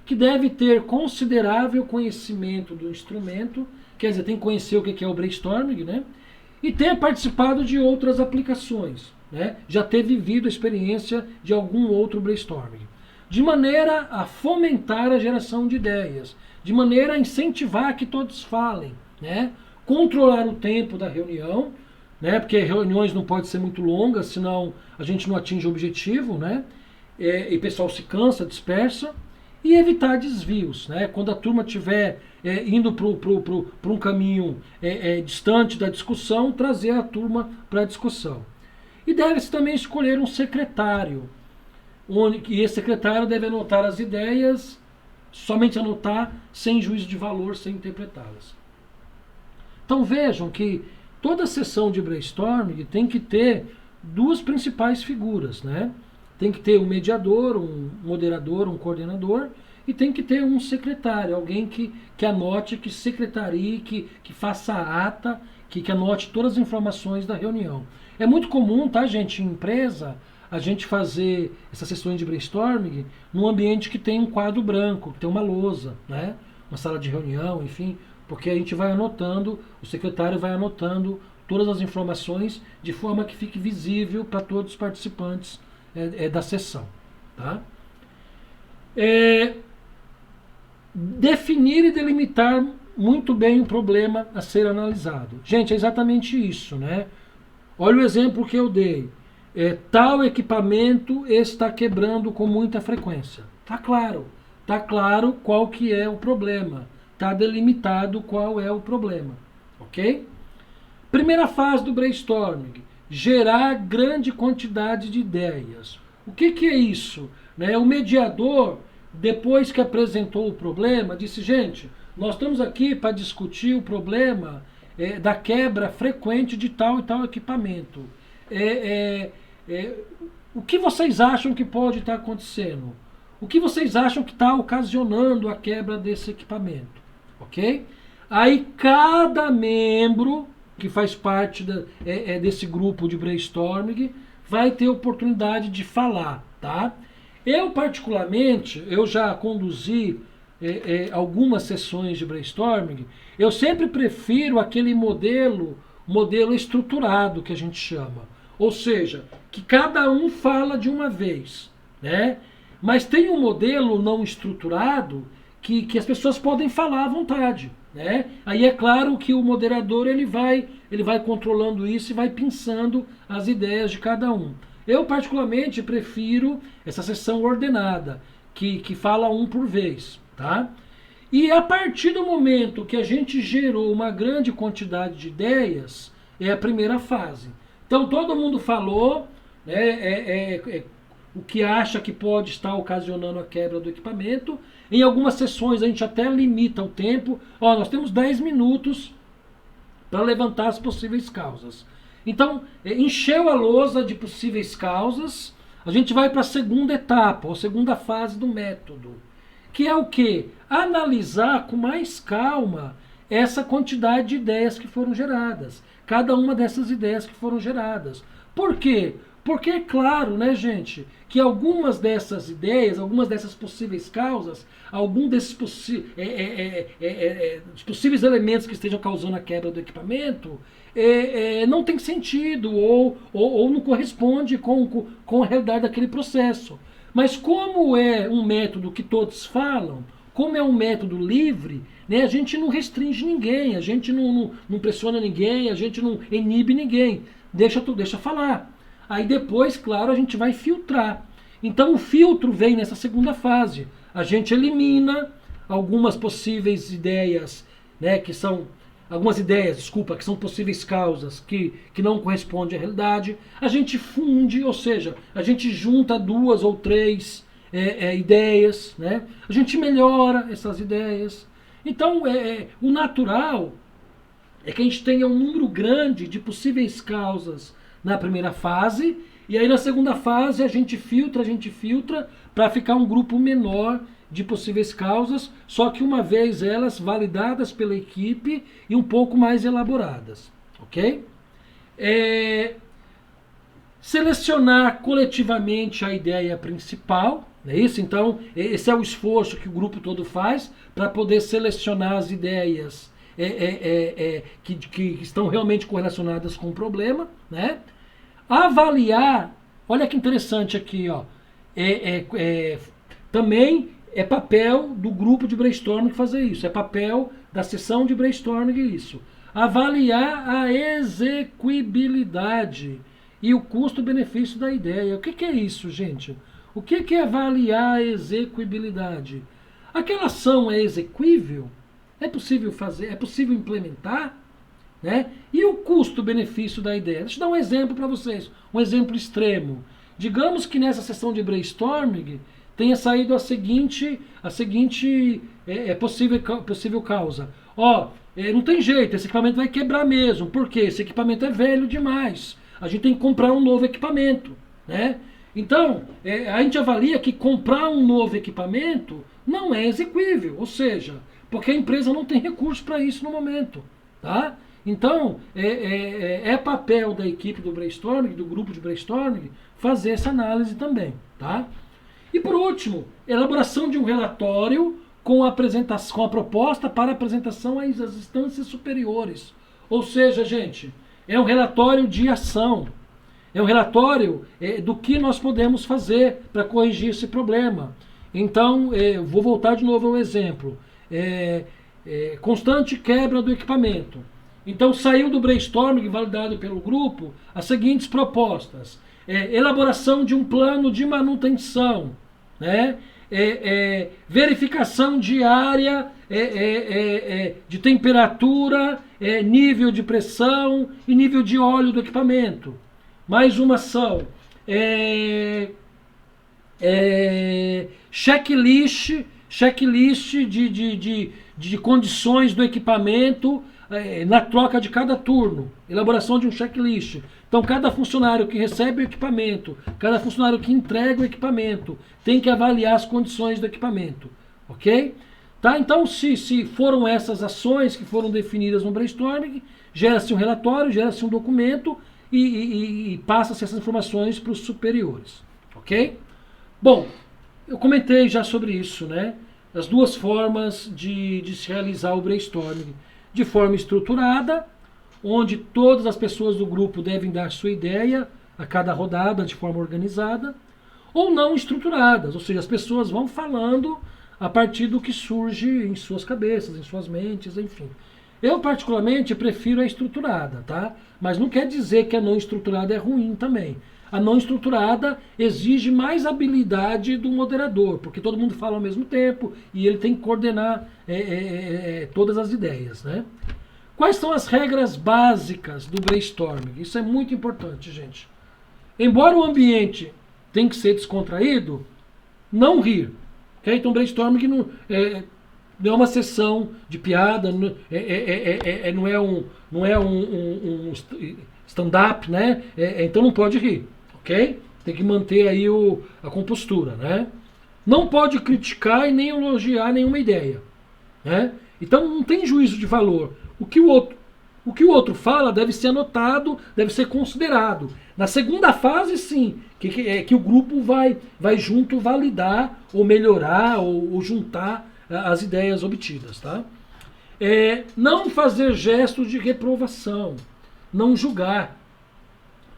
que deve ter considerável conhecimento do instrumento, quer dizer, tem que conhecer o que é o brainstorming, né, e ter participado de outras aplicações, né, já ter vivido a experiência de algum outro brainstorming, de maneira a fomentar a geração de ideias, de maneira a incentivar que todos falem, né, controlar o tempo da reunião, né, porque reuniões não podem ser muito longas, senão a gente não atinge o objetivo, né, e o pessoal se cansa, dispersa, e evitar desvios, né, quando a turma estiver indo para um caminho distante da discussão, trazer a turma para a discussão. E deve-se também escolher um secretário, e esse secretário deve anotar as ideias, somente anotar, sem juízo de valor, sem interpretá-las. Então vejam que toda sessão de brainstorming tem que ter 2 principais figuras, né? Tem que ter um mediador, um moderador, um coordenador, e tem que ter um secretário, alguém que anote, que secretarie, que faça a ata, que anote todas as informações da reunião. É muito comum, tá, gente, em empresa, a gente fazer essas sessões de brainstorming num ambiente que tem um quadro branco, que tem uma lousa, né? Uma sala de reunião, enfim, porque a gente vai anotando, o secretário vai anotando todas as informações de forma que fique visível para todos os participantes da sessão. Tá? Definir e delimitar muito bem o problema a ser analisado. Gente, é exatamente isso, né? Olha o exemplo que eu dei. Tal equipamento está quebrando com muita frequência. Tá claro qual que é o problema. Tá delimitado qual é o problema. Ok? Primeira fase do brainstorming. Gerar grande quantidade de ideias. O que é isso? O mediador, depois que apresentou o problema, disse, gente, nós estamos aqui para discutir o problema da quebra frequente de tal e tal equipamento. O que vocês acham que pode estar acontecendo? O que vocês acham que está ocasionando a quebra desse equipamento? Ok? Aí cada membro que faz parte desse grupo de brainstorming vai ter oportunidade de falar, tá? Eu, particularmente, eu já conduzi algumas sessões de brainstorming, eu sempre prefiro aquele modelo estruturado que a gente chama. Ou seja, que cada um fala de uma vez, né? Mas tem um modelo não estruturado que as pessoas podem falar à vontade, né? Aí é claro que o moderador ele vai controlando isso e vai pensando as ideias de cada um. Eu particularmente prefiro essa sessão ordenada, que fala um por vez, tá? E a partir do momento que a gente gerou uma grande quantidade de ideias, é a primeira fase. Então todo mundo falou, né, o que acha que pode estar ocasionando a quebra do equipamento. Em algumas sessões a gente até limita o tempo. Nós temos 10 minutos para levantar as possíveis causas. Então, encheu a lousa de possíveis causas, a gente vai para a segunda etapa, ou segunda fase do método, que é o quê? Analisar com mais calma essa quantidade de ideias que foram geradas, cada uma dessas ideias que foram geradas. Por quê? Porque é claro, né, gente, que algumas dessas ideias, algumas dessas possíveis causas, algum desses possíveis elementos que estejam causando a quebra do equipamento, não tem sentido ou não corresponde com a realidade daquele processo. Mas como é um método que todos falam, como é um método livre, né, a gente não restringe ninguém, a gente não pressiona ninguém, a gente não inibe ninguém, deixa falar. Aí depois, claro, a gente vai filtrar. Então o filtro vem nessa segunda fase. A gente elimina algumas possíveis ideias, né, que são algumas ideias, desculpa, que são possíveis causas que não correspondem à realidade, a gente funde, ou seja, a gente junta 2 ou 3 ideias, né? A gente melhora essas ideias. Então, o natural é que a gente tenha um número grande de possíveis causas na primeira fase, e aí na segunda fase a gente filtra para ficar um grupo menor de possíveis causas, só que uma vez elas validadas pela equipe e um pouco mais elaboradas, ok? Selecionar coletivamente a ideia principal, não é isso? Então, esse é o esforço que o grupo todo faz para poder selecionar as ideias que estão realmente correlacionadas com o problema, né? Avaliar, olha que interessante aqui, ó, também é papel do grupo de brainstorming fazer isso, é papel da sessão de brainstorming isso. Avaliar a execuibilidade e o custo-benefício da ideia. O que é isso, gente? O que é avaliar a execuibilidade? Aquela ação é exequível? É possível fazer? É possível implementar? Né? E o custo-benefício da ideia? Deixa eu dar um exemplo para vocês, um exemplo extremo. Digamos que nessa sessão de brainstorming tenha saído a seguinte possível causa. Não tem jeito, esse equipamento vai quebrar mesmo. Por quê? Esse equipamento é velho demais. A gente tem que comprar um novo equipamento, né? Então, a gente avalia que comprar um novo equipamento não é exequível, ou seja, porque a empresa não tem recurso para isso no momento, tá? Então, é papel da equipe do brainstorming, do grupo de brainstorming, fazer essa análise também, tá? E por último, elaboração de um relatório com a proposta para apresentação às instâncias superiores. Ou seja, gente, é um relatório de ação. É um relatório do que nós podemos fazer para corrigir esse problema. Então, vou voltar de novo ao exemplo. Constante quebra do equipamento. Então, saiu do brainstorming validado pelo grupo as seguintes propostas. Elaboração de um plano de manutenção, né? Verificação diária de temperatura, nível de pressão e nível de óleo do equipamento. Mais uma ação. Checklist de condições do equipamento na troca de cada turno. Elaboração de um checklist. Então, cada funcionário que recebe o equipamento, cada funcionário que entrega o equipamento, tem que avaliar as condições do equipamento. Ok? Tá? Então, se foram essas ações que foram definidas no brainstorming, gera-se um relatório, gera-se um documento e passa-se essas informações para os superiores. Ok? Bom, eu comentei já sobre isso, né? As duas formas de se realizar o brainstorming. De forma estruturada, onde todas as pessoas do grupo devem dar sua ideia a cada rodada de forma organizada, ou não estruturadas, ou seja, as pessoas vão falando a partir do que surge em suas cabeças, em suas mentes, enfim. Eu, particularmente, prefiro a estruturada, tá? Mas não quer dizer que a não estruturada é ruim também. A não estruturada exige mais habilidade do moderador, porque todo mundo fala ao mesmo tempo e ele tem que coordenar todas as ideias, né? Quais são as regras básicas do brainstorming? Isso é muito importante, gente. Embora o ambiente tenha que ser descontraído, não rir. Okay? Então, brainstorming não é uma sessão de piada, não é um stand-up, né? Então não pode rir, ok? Tem que manter aí a compostura, né? Não pode criticar e nem elogiar nenhuma ideia, né? Então não tem juízo de valor. O que o outro fala deve ser anotado, deve ser considerado. Na segunda fase, sim, que o grupo vai junto validar, ou melhorar, ou juntar as ideias obtidas, tá? Não fazer gestos de reprovação, não julgar.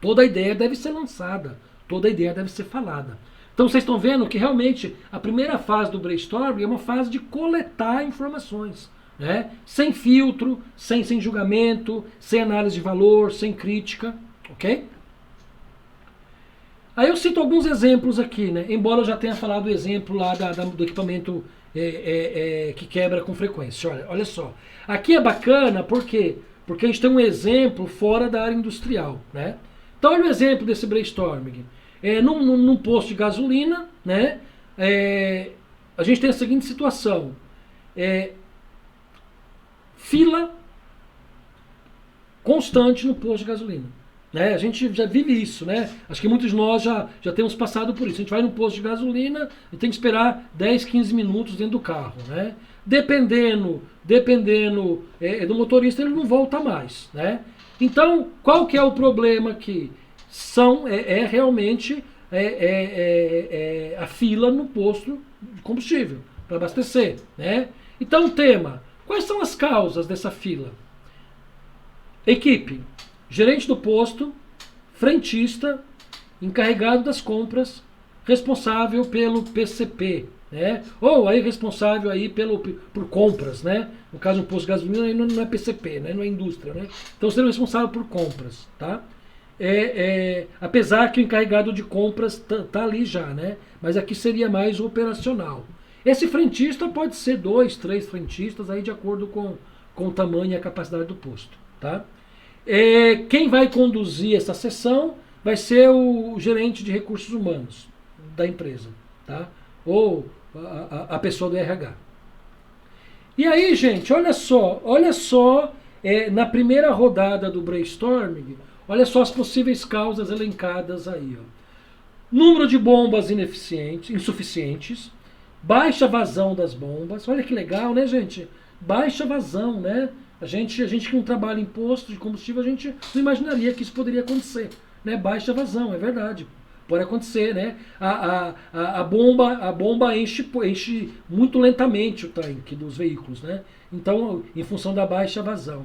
Toda ideia deve ser lançada, toda ideia deve ser falada. Então vocês estão vendo que realmente a primeira fase do brainstorming é uma fase de coletar informações, né? Sem filtro, sem julgamento, sem análise de valor, sem crítica, ok? Aí eu cito alguns exemplos aqui, né? Embora eu já tenha falado o exemplo lá do equipamento que quebra com frequência. Olha só. Aqui é bacana, por quê? Porque a gente tem um exemplo fora da área industrial, né? Então olha o exemplo desse brainstorming. Num posto de gasolina, né? A gente tem a seguinte situação. Fila constante no posto de gasolina. Né? A gente já vive isso, né? Acho que muitos de nós já temos passado por isso. A gente vai no posto de gasolina e tem que esperar 10, 15 minutos dentro do carro, né? Dependendo do motorista, ele não volta mais, né? Então, qual que é o problema aqui? Realmente a fila no posto de combustível para abastecer, né? Então, o tema: quais são as causas dessa fila? Equipe: gerente do posto, frentista, encarregado das compras, responsável pelo PCP, né? Ou aí responsável aí por compras, né? No caso, um posto de gasolina aí não é PCP, né? Não é indústria, né? Então seria responsável por compras, tá? Apesar que o encarregado de compras tá ali já, né? Mas aqui seria mais operacional. Esse frentista pode ser 2, 3 frentistas aí de acordo com o tamanho e a capacidade do posto, tá? Quem vai conduzir essa sessão vai ser o gerente de recursos humanos da empresa, tá? Ou a pessoa do RH. E aí, gente, olha só, na primeira rodada do brainstorming, olha só as possíveis causas elencadas aí. Ó. Número de bombas insuficientes, baixa vazão das bombas, olha que legal, né, gente? Baixa vazão, né? A gente que não trabalha em posto de combustível, a gente não imaginaria que isso poderia acontecer, né? Baixa vazão, é verdade. Pode acontecer, né? A bomba enche muito lentamente o tanque dos veículos, né? Então, em função da baixa vazão.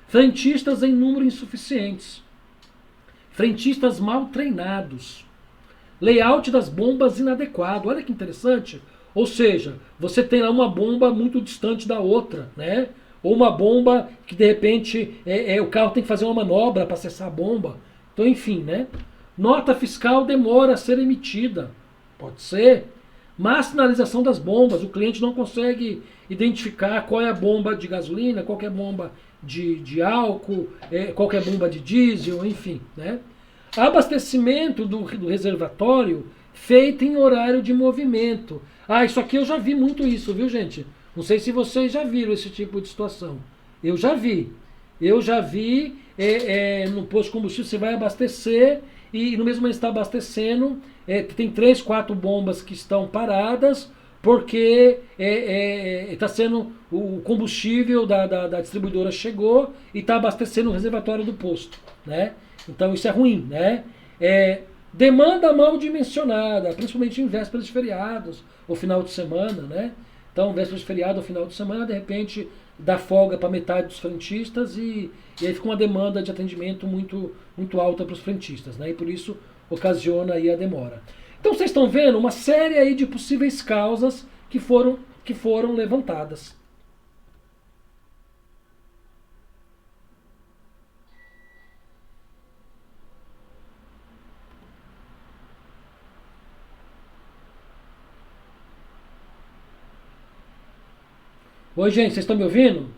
Frentistas em número insuficientes. Frentistas mal treinados. Layout das bombas inadequado. Olha que interessante. Ou seja, você tem lá uma bomba muito distante da outra, né? Ou uma bomba que de repente o carro tem que fazer uma manobra para acessar a bomba. Então, enfim, né? Nota fiscal demora a ser emitida. Pode ser. Má sinalização das bombas. O cliente não consegue identificar qual é a bomba de gasolina, qual é a bomba de álcool, qual é a bomba de diesel, enfim, né? Abastecimento do reservatório feito em horário de movimento. Isso aqui eu já vi muito isso, viu, gente? Não sei se vocês já viram esse tipo de situação. Eu já vi. No posto de combustível você vai abastecer e no mesmo momento está abastecendo, tem 3, 4 bombas que estão paradas porque está sendo o combustível da distribuidora chegou e está abastecendo o reservatório do posto, né? Então isso é ruim, né? Demanda mal dimensionada, principalmente em vésperas de feriados ou final de semana, né? Então, vésperas de feriado ou final de semana, de repente, dá folga para metade dos frentistas e aí fica uma demanda de atendimento muito, muito alta para os frentistas, né? E por isso ocasiona aí a demora. Então, vocês estão vendo uma série aí de possíveis causas que foram levantadas. Oi, gente, vocês estão me ouvindo?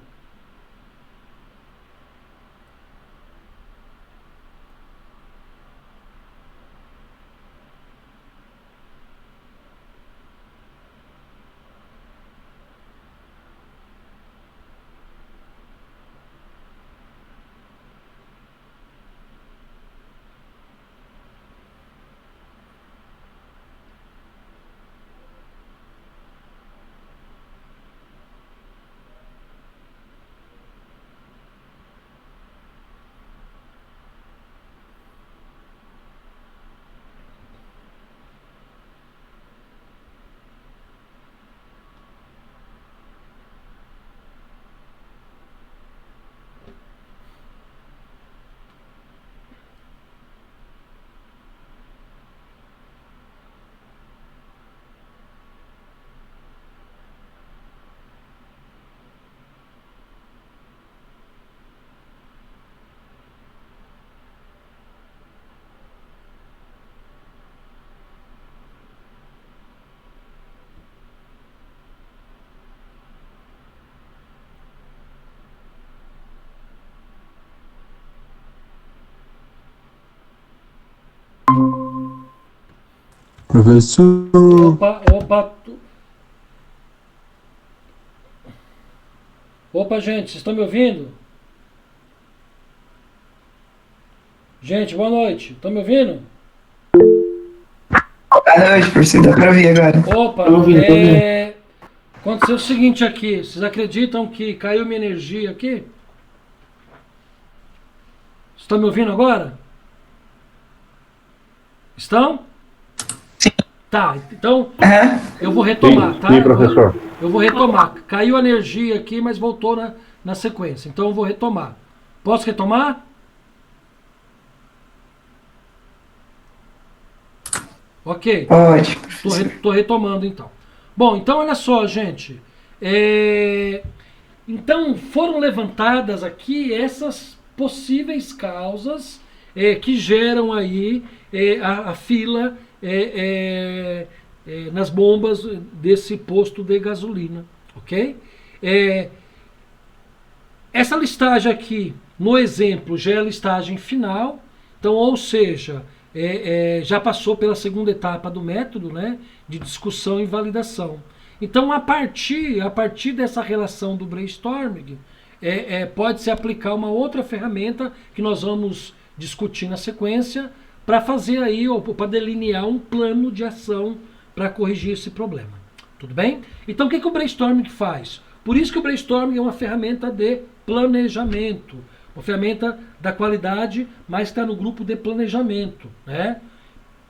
Professor. Opa. Opa, gente, vocês estão me ouvindo? Gente, boa noite. Estão me ouvindo? Boa noite, professor. Dá pra ouvir agora. Opa, Tô ouvindo. aconteceu o seguinte aqui. Vocês acreditam que caiu minha energia aqui? Estão me ouvindo agora? Estão? Sim. Tá, então Aham. eu vou retomar, tá? Sim, professor. Eu vou retomar. Caiu a energia aqui, mas voltou na sequência. Então eu vou retomar. Posso retomar? Ok. Pode, professor. Tô retomando então. Bom, então olha só, gente. Então foram levantadas aqui essas possíveis causas que geram aí a fila nas bombas desse posto de gasolina, ok? Essa listagem aqui, no exemplo, já é a listagem final. Então, ou seja, já passou pela segunda etapa do método, né, de discussão e validação. Então, a partir dessa relação do brainstorming, pode-se aplicar uma outra ferramenta que nós vamos discutir na sequência para fazer aí, ou para delinear um plano de ação para corrigir esse problema. Tudo bem? Então, o que o brainstorming faz? Por isso que o brainstorming é uma ferramenta de planejamento. Uma ferramenta da qualidade, mas está no grupo de planejamento, né?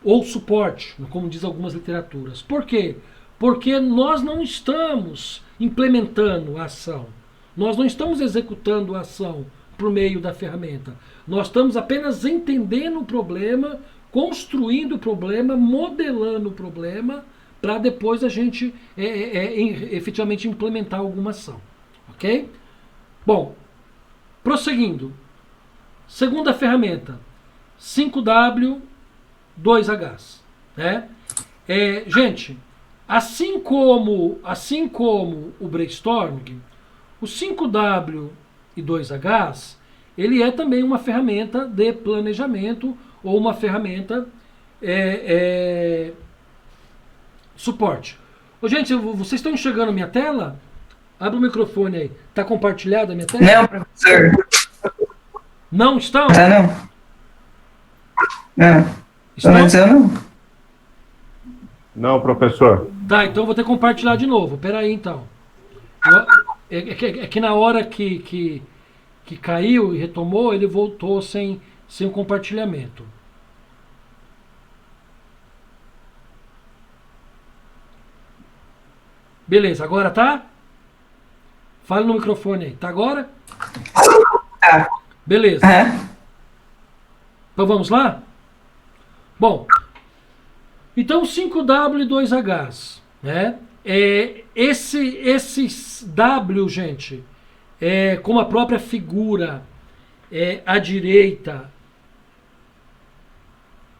Ou suporte, como diz algumas literaturas. Por quê? Porque nós não estamos implementando a ação. Nós não estamos executando a ação por meio da ferramenta. Nós estamos apenas entendendo o problema, construindo o problema, modelando o problema, para depois a gente efetivamente implementar alguma ação. Ok? Bom, prosseguindo. Segunda ferramenta, 5W2Hs. Né? Gente, assim como o brainstorming, o 5W e 2Hs, ele é também uma ferramenta de planejamento ou uma ferramenta suporte. Ô, gente, vocês estão enxergando a minha tela? Abre o microfone aí. Está compartilhada a minha tela? Não, professor. Não estão? Tá não. Não. Estão? Mas eu não. Não, professor. Tá, então eu vou ter que compartilhar de novo. Pera aí, então. É que na hora que caiu e retomou, ele voltou sem o compartilhamento. Beleza, agora tá? Fala no microfone aí. Tá agora? Tá. Beleza. Aham. Então vamos lá? Bom, então 5W e 2Hs, né? Esse W, gente, como a própria figura à direita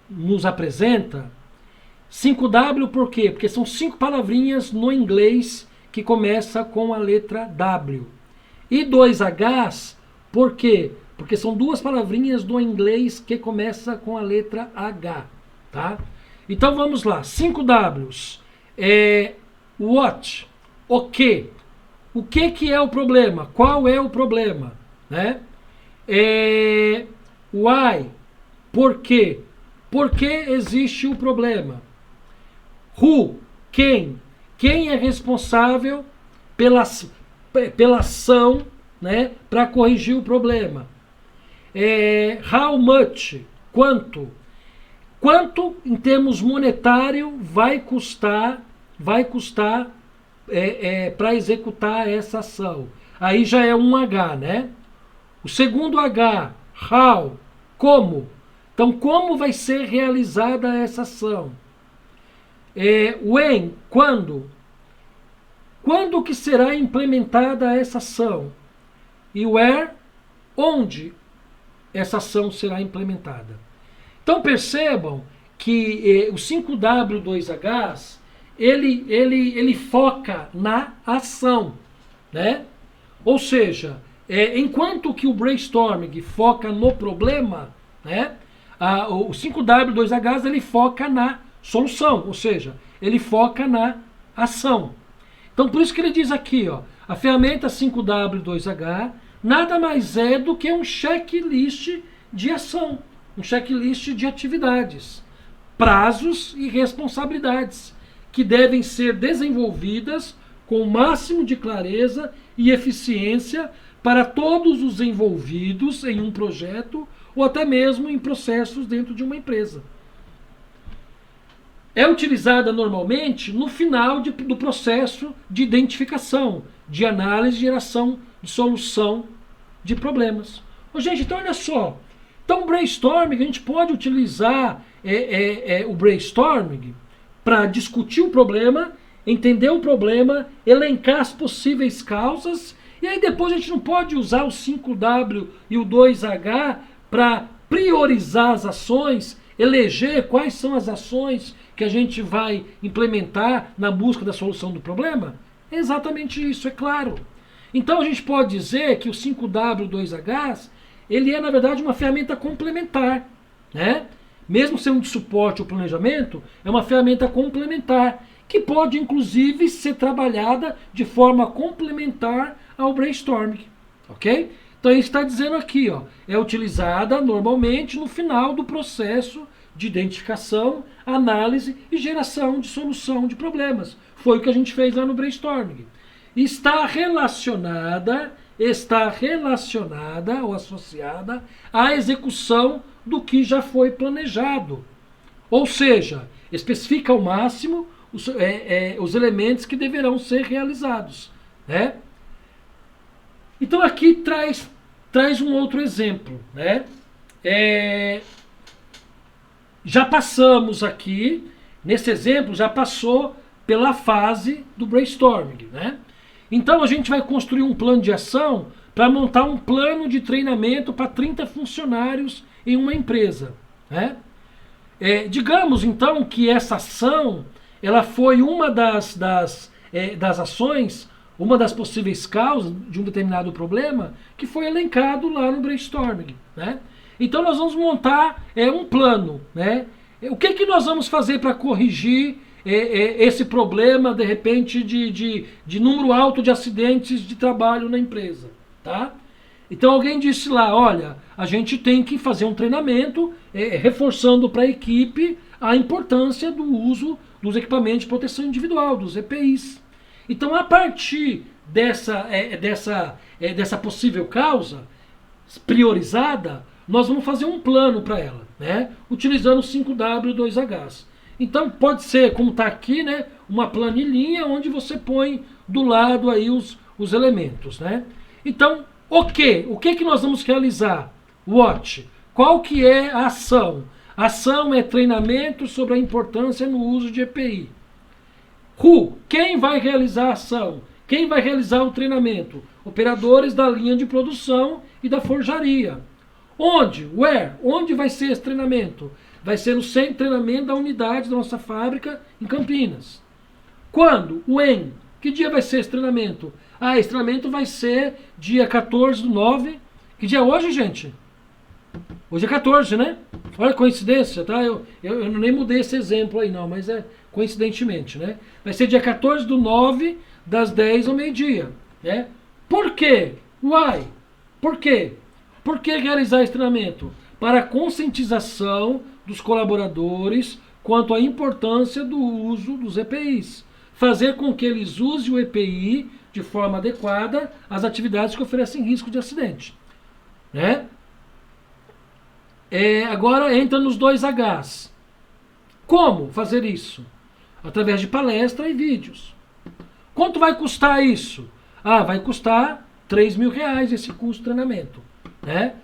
nos apresenta, 5W por quê? Porque são 5 palavrinhas no inglês que começa com a letra W. E 2Hs, por quê? Porque são 2 palavrinhas do inglês que começa com a letra H, tá? Então vamos lá, 5Ws. What? O que? O que é o problema? Qual é o problema? Né? Why? Por quê? Por que existe o problema? Who? Quem? Quem é responsável pela ação, né, para corrigir o problema? How much? Quanto? Quanto em termos monetário vai custar para executar essa ação? Aí já é um H, né? O segundo H, how? Como? Então, como vai ser realizada essa ação? When? Quando? Quando que será implementada essa ação? E where? Onde essa ação será implementada? Então percebam que o 5W2Hs ele foca na ação, né? Ou seja, enquanto que o brainstorming foca no problema, né? O 5W2Hs ele foca na solução, ou seja, ele foca na ação. Então por isso que ele diz aqui, ó, a ferramenta 5W2H nada mais é do que um checklist de ação, um checklist de atividades, prazos e responsabilidades que devem ser desenvolvidas com o máximo de clareza e eficiência para todos os envolvidos em um projeto ou até mesmo em processos dentro de uma empresa. É utilizada normalmente no final do processo de identificação, de análise e geração de solução de problemas. Ô, gente, então olha só. Então o brainstorming, a gente pode utilizar o brainstorming para discutir o problema, entender o problema, elencar as possíveis causas, e aí depois a gente não pode usar o 5W e o 2H para priorizar as ações, eleger quais são as ações que a gente vai implementar na busca da solução do problema? É exatamente isso, é claro. Então a gente pode dizer que o 5W e o 2H, ele é na verdade uma ferramenta complementar, né? Mesmo sendo de suporte ao planejamento, é uma ferramenta complementar, que pode inclusive ser trabalhada de forma complementar ao brainstorming, ok? Então ele está dizendo aqui, ó, é utilizada normalmente no final do processo de identificação, análise e geração de solução de problemas. Foi o que a gente fez lá no brainstorming. Está relacionada ou associada à execução do que já foi planejado. Ou seja, especifica ao máximo os elementos que deverão ser realizados, né? Então aqui traz um outro exemplo, né? Já passamos aqui, nesse exemplo, já passou pela fase do brainstorming, né? Então a gente vai construir um plano de ação para montar um plano de treinamento para 30 funcionários em uma empresa, né? Digamos então que essa ação ela foi uma das ações, uma das possíveis causas de um determinado problema que foi elencado lá no brainstorming, né? Então nós vamos montar um plano, né? O que nós vamos fazer para corrigir esse problema, de repente, de número alto de acidentes de trabalho na empresa, tá? Então alguém disse lá, olha, a gente tem que fazer um treinamento reforçando para a equipe a importância do uso dos equipamentos de proteção individual, dos EPIs. Então a partir dessa possível causa priorizada, nós vamos fazer um plano para ela, né? Utilizando 5W e 2H. Então pode ser, como está aqui, né, uma planilhinha onde você põe do lado aí os elementos, né? Então, o que nós vamos realizar? What? Qual que é a ação? A ação é treinamento sobre a importância no uso de EPI. Who? Quem vai realizar a ação? Quem vai realizar o treinamento? Operadores da linha de produção e da forjaria. Onde? Where? Onde vai ser esse treinamento? Vai ser no centro de treinamento da unidade da nossa fábrica em Campinas. Quando? When? Que dia vai ser esse treinamento? Esse treinamento vai ser dia 14/9. Que dia é hoje, gente? Hoje é 14, né? Olha a coincidência, tá? Eu nem mudei esse exemplo aí não, mas é coincidentemente, né? Vai ser dia 14/9, das 10 ao meio-dia, né? Por quê? Why? Por quê? Por que realizar esse treinamento? Para a conscientização dos colaboradores quanto à importância do uso dos EPIs. Fazer com que eles usem o EPI de forma adequada às atividades que oferecem risco de acidente, né? Agora entra nos 2Hs. Como fazer isso? Através de palestra e vídeos. Quanto vai custar isso? Vai custar R$3.000 esse custo de treinamento, né?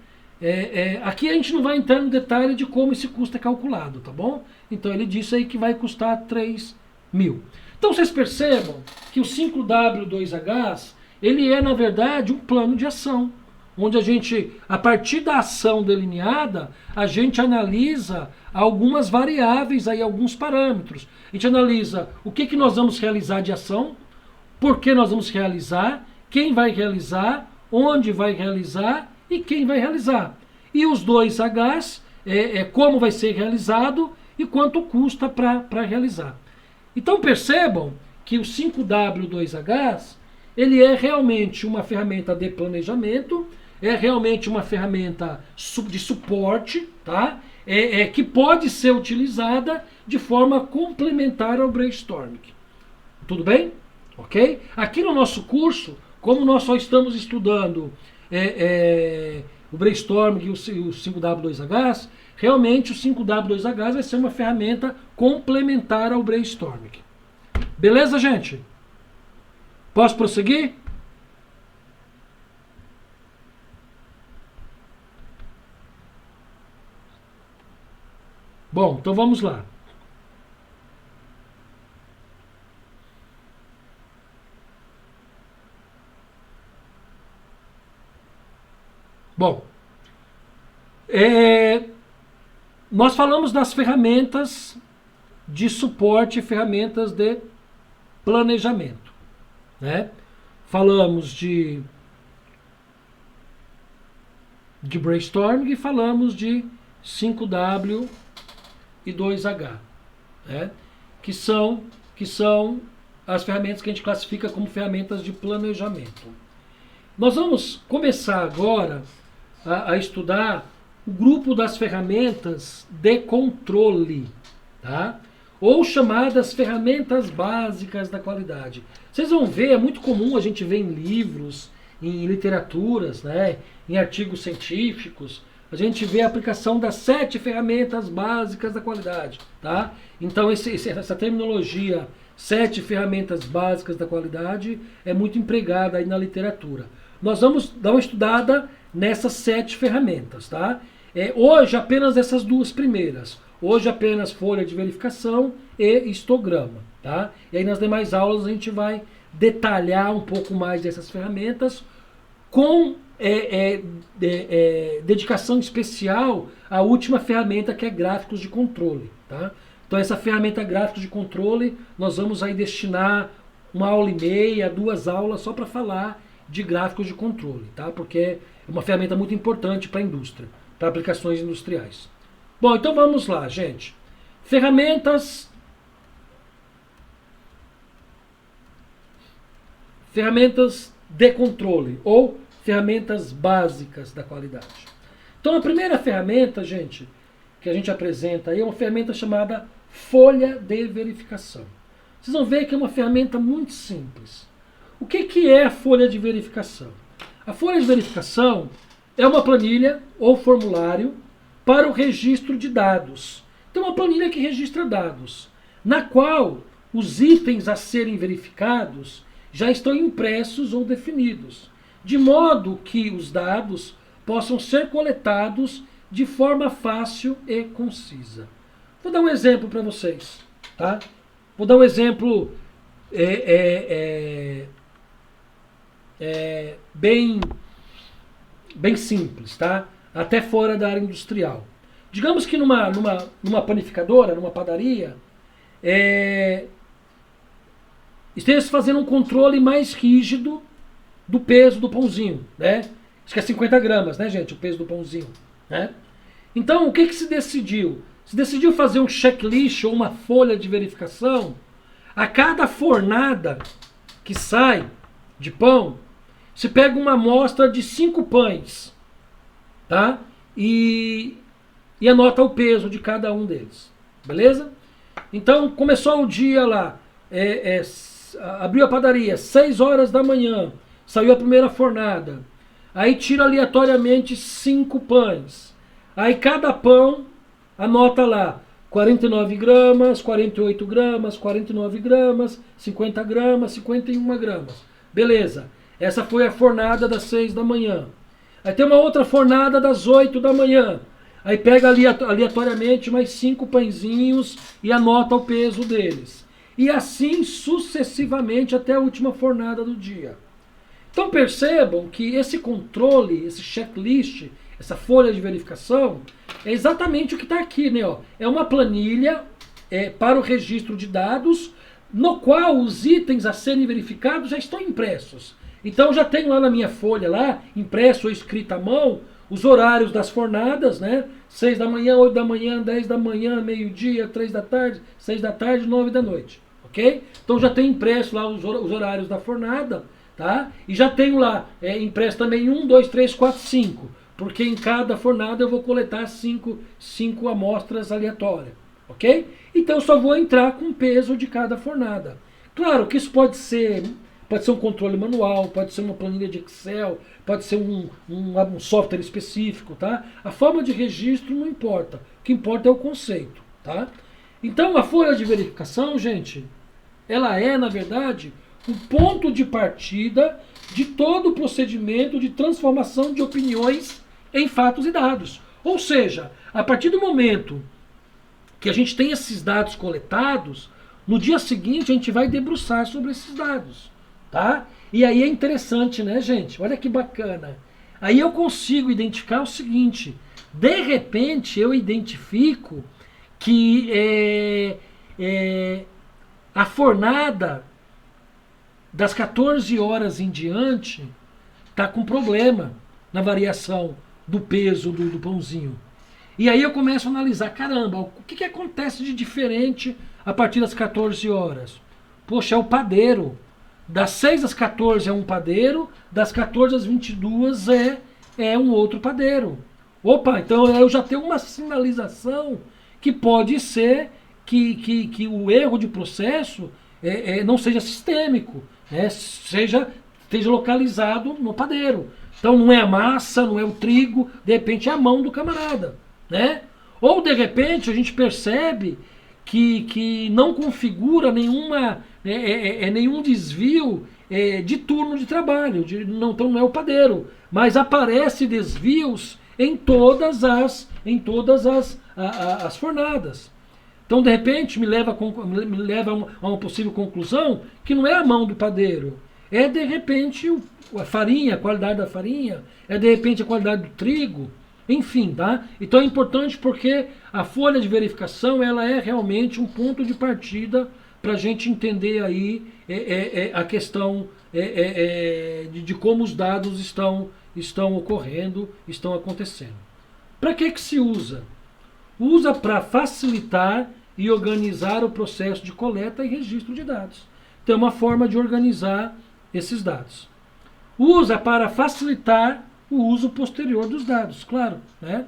Aqui a gente não vai entrar no detalhe de como esse custo é calculado, tá bom? Então ele disse aí que vai custar 3.000. Então vocês percebam que o 5W 2Hs, ele é na verdade um plano de ação, onde a gente, a partir da ação delineada, a gente analisa algumas variáveis, aí, alguns parâmetros. A gente analisa o que nós vamos realizar de ação, por que nós vamos realizar, quem vai realizar, onde vai realizar e quem vai realizar. E os 2Hs, como vai ser realizado e quanto custa para realizar. Então percebam que o 5W2H ele é realmente uma ferramenta de planejamento, é realmente uma ferramenta de suporte, tá? Que pode ser utilizada de forma complementar ao brainstorming. Tudo bem? Ok? Aqui no nosso curso, como nós só estamos estudando o brainstorming e o 5W2H, realmente o 5W2H vai ser uma ferramenta complementar ao brainstorming. Beleza, gente? Posso prosseguir? Bom, então vamos lá. Bom, nós falamos das ferramentas de suporte, ferramentas de planejamento, né? Falamos de brainstorming e falamos de 5W e 2H, né? que são as ferramentas que a gente classifica como ferramentas de planejamento. Nós vamos começar agora a estudar o grupo das ferramentas de controle, tá? Ou chamadas ferramentas básicas da qualidade. Vocês vão ver, é muito comum a gente ver em livros, em literaturas, né, em artigos científicos, a gente vê a aplicação das 7 ferramentas básicas da qualidade. Tá? Então essa terminologia 7 ferramentas básicas da qualidade é muito empregada aí na literatura. Nós vamos dar uma estudada nessas 7 ferramentas. Tá? Hoje apenas essas 2 primeiras. Hoje apenas folha de verificação e histograma. Tá? E aí nas demais aulas a gente vai detalhar um pouco mais dessas ferramentas com dedicação especial à última ferramenta, que é gráficos de controle. Tá? Então essa ferramenta gráficos de controle nós vamos aí destinar 1 aula e meia, 2 aulas só para falar de gráficos de controle, tá? Porque é uma ferramenta muito importante para a indústria, para aplicações industriais. Bom, então vamos lá, gente. Ferramentas de controle ou ferramentas básicas da qualidade. Então a primeira ferramenta, gente, que a gente apresenta aí é uma ferramenta chamada folha de verificação. Vocês vão ver que é uma ferramenta muito simples. O que é a folha de verificação? A folha de verificação é uma planilha ou formulário para o registro de dados. Então, uma planilha que registra dados, na qual os itens a serem verificados já estão impressos ou definidos, de modo que os dados possam ser coletados de forma fácil e concisa. Vou dar um exemplo para vocês. Tá? Vou dar um exemplo bem simples, tá? Até fora da área industrial. Digamos que numa panificadora, numa padaria, esteja se fazendo um controle mais rígido do peso do pãozinho, né? Acho que é 50 gramas, né, gente? O peso do pãozinho, né? Então, o que se decidiu? Se decidiu fazer um checklist ou uma folha de verificação a cada fornada que sai de pão. Se pega uma amostra de 5 pães, tá? E anota o peso de cada um deles, beleza? Então, começou o dia lá, abriu a padaria, 6 horas da manhã, saiu a primeira fornada, aí tira aleatoriamente 5 pães, aí cada pão anota lá 49 gramas, 48 gramas, 49 gramas, 50 gramas, 51 gramas, beleza? Essa foi a fornada das 6 da manhã. Aí tem uma outra fornada das 8 da manhã. Aí pega aleatoriamente mais 5 pãezinhos e anota o peso deles. E assim sucessivamente até a última fornada do dia. Então percebam que esse controle, esse checklist, essa folha de verificação, é exatamente o que está aqui, né? Ó. É uma planilha para o registro de dados, no qual os itens a serem verificados já estão impressos. Então já tenho lá na minha folha, lá, impresso ou escrito à mão, os horários das fornadas, né? 6 da manhã, 8 da manhã, 10 da manhã, meio-dia, 3 da tarde, 6 da tarde, 9 da noite. Ok? Então já tem impresso lá os horários da fornada, tá? E já tenho lá impresso também 1, 2, 3, 4, 5. Porque em cada fornada eu vou coletar 5 amostras aleatórias. Ok? Então eu só vou entrar com o peso de cada fornada. Claro que isso pode ser um controle manual, pode ser uma planilha de Excel, pode ser um software específico, tá? A forma de registro não importa. O que importa é o conceito, tá? Então a folha de verificação, gente, ela é, na verdade, um ponto de partida de todo o procedimento de transformação de opiniões em fatos e dados. Ou seja, a partir do momento que a gente tem esses dados coletados, no dia seguinte a gente vai debruçar sobre esses dados. Tá? E aí é interessante, né, gente? Olha que bacana. Aí eu consigo identificar o seguinte: de repente eu identifico que a fornada das 14 horas em diante está com problema na variação do peso do pãozinho. E aí eu começo a analisar, caramba, o que acontece de diferente a partir das 14 horas? Poxa, é o padeiro. Das 6 às 14 é um padeiro, das 14 às 22 é um outro padeiro. Opa, então eu já tenho uma sinalização que pode ser que o erro de processo não seja sistêmico, né? Esteja localizado no padeiro. Então não é a massa, não é o trigo, de repente é a mão do camarada, né? Ou de repente a gente percebe que não configura nenhum desvio de turno de trabalho, então não é o padeiro, mas aparece desvios em todas as fornadas. Então de repente me leva a uma possível conclusão que não é a mão do padeiro, é de repente a farinha, a qualidade da farinha, é de repente a qualidade do trigo. Enfim, tá? Então é importante porque a folha de verificação ela é realmente um ponto de partida para a gente entender aí a questão de como os dados estão ocorrendo, estão acontecendo. Para que se usa? Usa para facilitar e organizar o processo de coleta e registro de dados. Então é uma forma de organizar esses dados. Usa para facilitar o uso posterior dos dados, claro, né?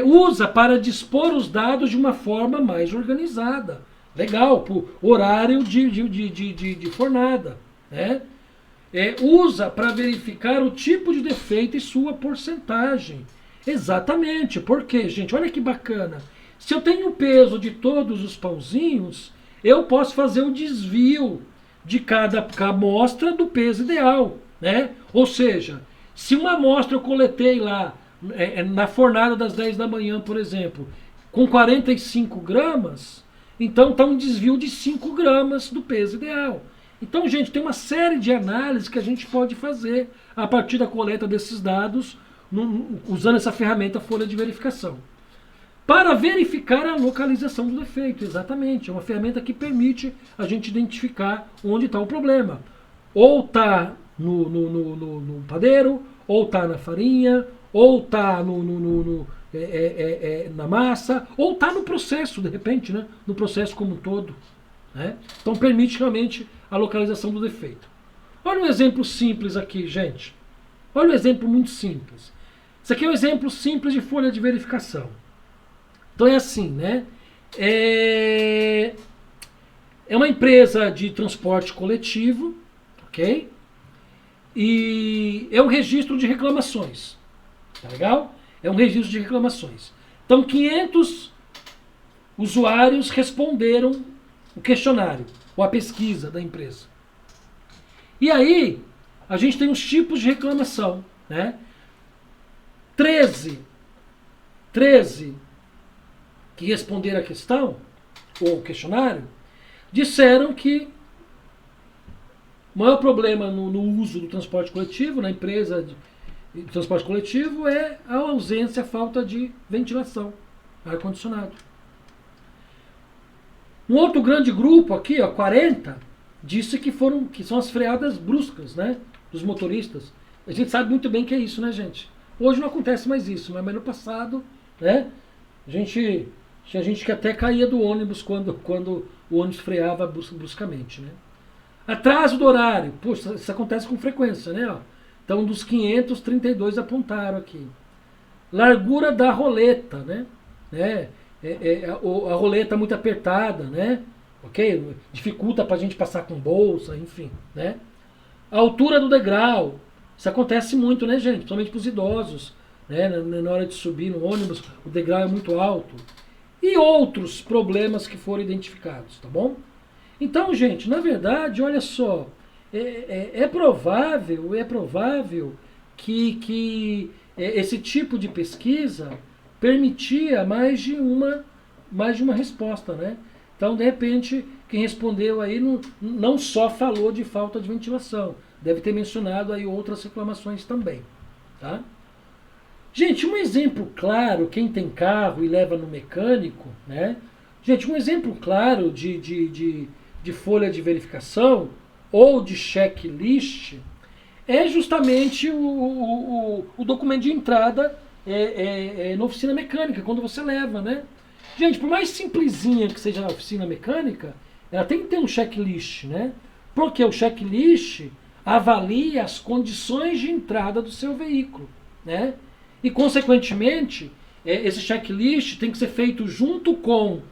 Usa para dispor os dados de uma forma mais organizada. Legal, por horário de fornada, né? Usa para verificar o tipo de defeito e sua porcentagem. Exatamente, porque, gente, olha que bacana. Se eu tenho o peso de todos os pãozinhos, eu posso fazer o desvio de cada amostra do peso ideal, né? Ou seja, se uma amostra eu coletei lá na fornada das 10 da manhã, por exemplo, com 45 gramas, então está um desvio de 5 gramas do peso ideal. Então, gente, tem uma série de análises que a gente pode fazer a partir da coleta desses dados, usando essa ferramenta folha de verificação. Para verificar a localização do defeito, exatamente. É uma ferramenta que permite a gente identificar onde está o problema. Ou está no padeiro, ou está na farinha, ou está na massa, ou está no processo, de repente, né? No processo como um todo. Né? Então permite realmente a localização do defeito. Olha um exemplo simples aqui, gente. Olha um exemplo muito simples. Isso aqui é um exemplo simples de folha de verificação. Então é assim, né? É uma empresa de transporte coletivo, ok? E é um registro de reclamações. Tá legal? É um registro de reclamações. Então 500 usuários responderam o questionário, ou a pesquisa da empresa. E aí, a gente tem os tipos de reclamação, né? 13 que responderam a questão, ou o questionário, disseram que o maior problema no uso do transporte coletivo, na empresa de transporte coletivo, é a ausência, a falta de ventilação, ar-condicionado. Um outro grande grupo aqui, 40, disse que são as freadas bruscas, né, dos motoristas. A gente sabe muito bem que é isso, né, gente? Hoje não acontece mais isso, mas no passado, né, tinha gente que até caía do ônibus quando o ônibus freava bruscamente. Né? Atraso do horário. Puxa, isso acontece com frequência, né? Ó. Então, dos 532 apontaram aqui. Largura da roleta, né? A roleta muito apertada, né? Ok? Dificulta para a gente passar com bolsa, enfim, né? A altura do degrau. Isso acontece muito, né, gente? Principalmente para os idosos, né? Na hora de subir no ônibus, o degrau é muito alto. E outros problemas que foram identificados, tá bom? Então, gente, na verdade, olha só, é provável que esse tipo de pesquisa permitia mais de uma resposta, né? Então, de repente, quem respondeu aí não só falou de falta de ventilação, deve ter mencionado aí outras reclamações também, tá? Gente, um exemplo claro, quem tem carro e leva no mecânico, né? Gente, um exemplo claro de folha de verificação ou de checklist é justamente o documento de entrada na oficina mecânica, quando você leva, né? Gente, por mais simplesinha que seja a oficina mecânica, ela tem que ter um checklist, né? Porque o checklist avalia as condições de entrada do seu veículo, né? E, consequentemente, esse checklist tem que ser feito junto com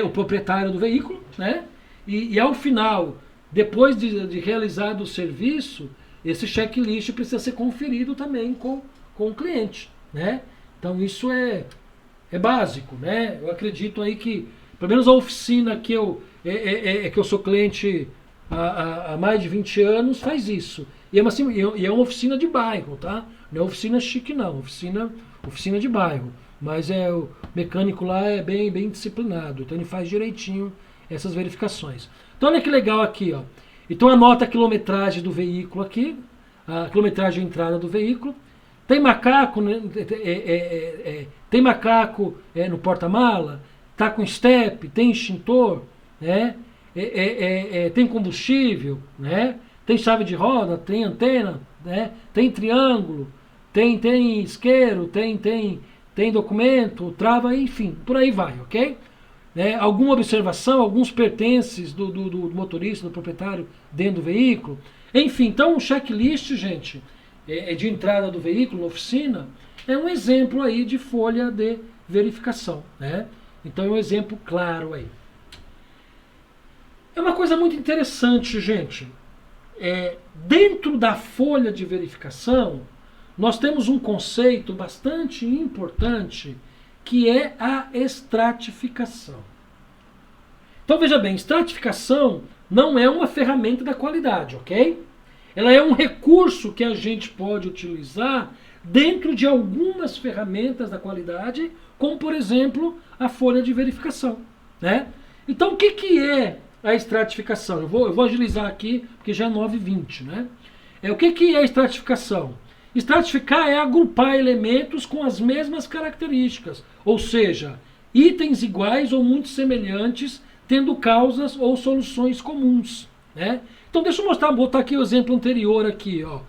o proprietário do veículo, né? E ao final, depois de realizado o serviço, esse checklist precisa ser conferido também com o cliente, né? Então isso é básico, né? Eu acredito aí que, pelo menos a oficina que eu sou cliente há mais de 20 anos, faz isso. E é uma oficina de bairro, tá? Não é oficina chique não, oficina de bairro. Mas o mecânico lá é bem disciplinado, então ele faz direitinho essas verificações. Então olha que legal aqui, ó. Então anota a quilometragem do veículo aqui, a quilometragem de entrada do veículo. Tem macaco, né? Tem macaco no porta-mala, tá com step, tem extintor, né? Tem combustível, né? Tem chave de roda, tem antena, né? Tem triângulo, tem isqueiro, tem documento, trava, enfim, por aí vai, ok? Alguma observação, alguns pertences do motorista, do proprietário dentro do veículo. Enfim, então o checklist, gente, de entrada do veículo na oficina, é um exemplo aí de folha de verificação, né? Então é um exemplo claro aí. É uma coisa muito interessante, gente. Dentro da folha de verificação, nós temos um conceito bastante importante, que é a estratificação. Então veja bem, estratificação não é uma ferramenta da qualidade, ok? Ela é um recurso que a gente pode utilizar dentro de algumas ferramentas da qualidade, como por exemplo a folha de verificação, né? Então o que é a estratificação? Eu vou agilizar aqui, porque já é 9h20, né? O que é a estratificação? Estratificar é agrupar elementos com as mesmas características, ou seja, itens iguais ou muito semelhantes, tendo causas ou soluções comuns, né? Então deixa eu botar aqui o exemplo anterior aqui, ó,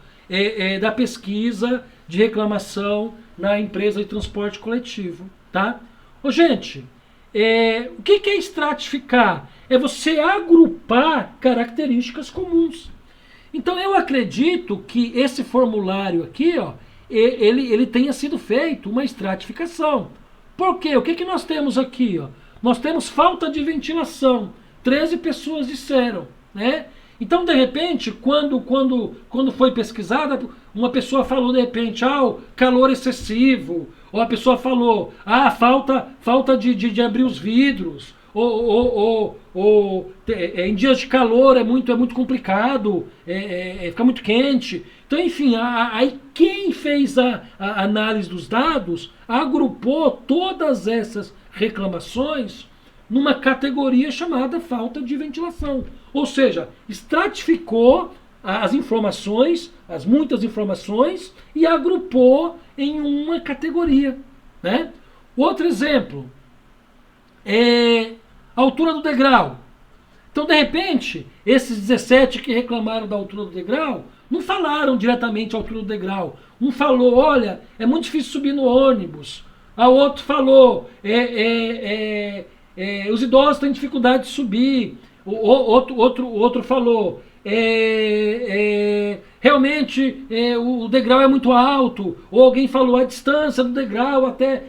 da pesquisa de reclamação na empresa de transporte coletivo, tá? Gente, o que é estratificar? É você agrupar características comuns. Então eu acredito que esse formulário aqui, ó, ele tenha sido feito uma estratificação. Por quê? O que nós temos aqui? Ó? Nós temos falta de ventilação. 13 pessoas disseram, né? Então, de repente, quando foi pesquisada, uma pessoa falou, de repente, o calor excessivo. Ou a pessoa falou, falta de abrir os vidros. Em dias de calor é muito complicado, fica muito quente. Então, enfim, aí quem fez a análise dos dados agrupou todas essas reclamações numa categoria chamada falta de ventilação. Ou seja, estratificou as informações, as muitas informações, e agrupou em uma categoria, né? Outro exemplo, a altura do degrau. Então, de repente, esses 17 que reclamaram da altura do degrau, não falaram diretamente a altura do degrau. Um falou, olha, é muito difícil subir no ônibus. A outro falou, os idosos têm dificuldade de subir. Outro falou, realmente o degrau é muito alto. Ou alguém falou, a distância do degrau até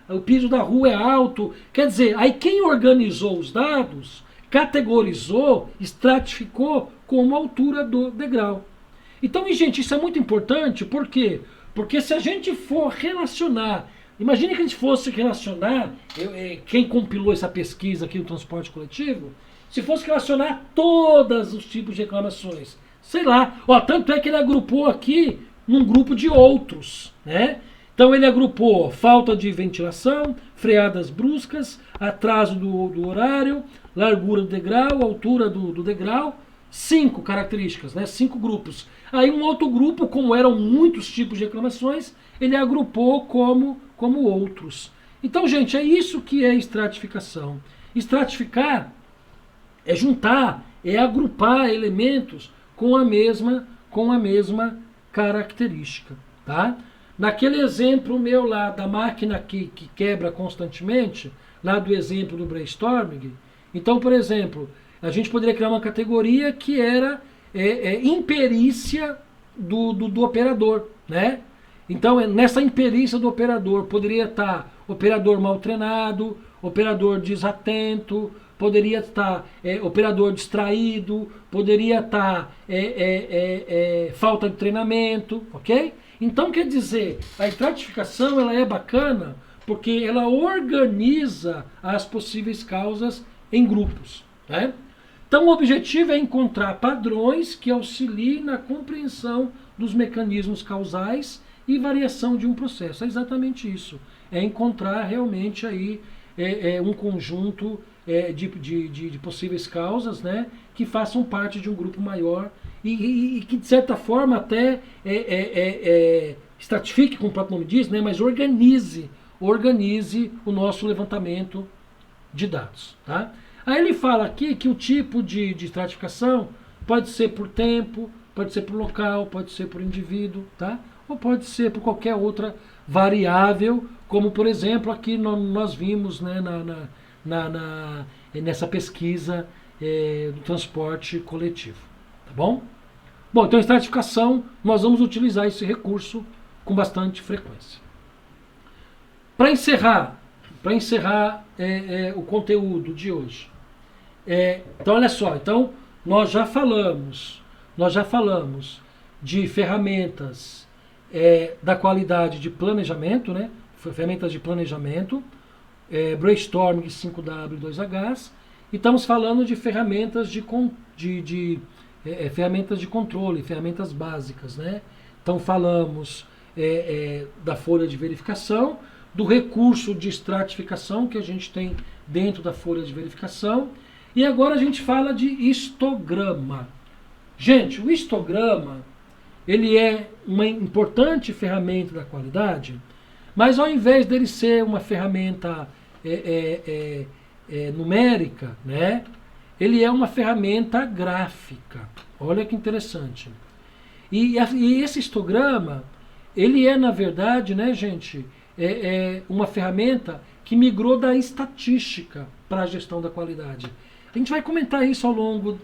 o piso da rua é alto. Quer dizer, aí quem organizou os dados categorizou, estratificou como a altura do degrau. Então, gente, isso é muito importante, por quê? Porque se a gente for relacionar, imagine que a gente fosse relacionar, quem compilou essa pesquisa aqui no transporte coletivo, se fosse relacionar todos os tipos de reclamações, sei lá, tanto é que ele agrupou aqui num grupo de outros, né? Então ele agrupou falta de ventilação, freadas bruscas, atraso do horário, largura do degrau, altura do degrau, 5 características, né? 5 grupos. Aí um outro grupo, como eram muitos tipos de reclamações, ele agrupou como outros. Então, gente, é isso que é estratificação. Estratificar é juntar, é agrupar elementos com a mesma característica, tá? Naquele exemplo meu lá da máquina que quebra constantemente, lá do exemplo do brainstorming, então, por exemplo, a gente poderia criar uma categoria que era imperícia do operador, né? Então, nessa imperícia do operador, poderia estar operador mal treinado, operador desatento, poderia estar operador distraído, poderia estar falta de treinamento, ok? Então, quer dizer, a estratificação ela é bacana porque ela organiza as possíveis causas em grupos, né? Então, o objetivo é encontrar padrões que auxiliem na compreensão dos mecanismos causais e variação de um processo. É exatamente isso. É encontrar realmente aí um conjunto de possíveis causas, né, que façam parte de um grupo maior e que, de certa forma, até estratifique, como o próprio nome diz, né, mas organize o nosso levantamento de dados. Tá? Aí ele fala aqui que o tipo de estratificação pode ser por tempo, pode ser por local, pode ser por indivíduo, tá? Ou pode ser por qualquer outra variável, como por exemplo aqui nós vimos, né, nessa pesquisa do transporte coletivo. Tá bom? Bom, então estratificação, nós vamos utilizar esse recurso com bastante frequência. Para encerrar o conteúdo de hoje, então olha só, então nós já falamos de ferramentas da qualidade de planejamento, né? Ferramentas de planejamento, brainstorming 5W 2Hs, e estamos falando de ferramentas ferramentas de controle, ferramentas básicas, né? Então falamos da folha de verificação, do recurso de estratificação que a gente tem dentro da folha de verificação, e agora a gente fala de histograma. Gente, o histograma ele é uma importante ferramenta da qualidade, mas ao invés dele ser uma ferramenta numérica, né, ele é uma ferramenta gráfica. Olha que interessante. E esse histograma, ele é, na verdade, né, gente, uma ferramenta que migrou da estatística para a gestão da qualidade. A gente vai comentar isso ao longo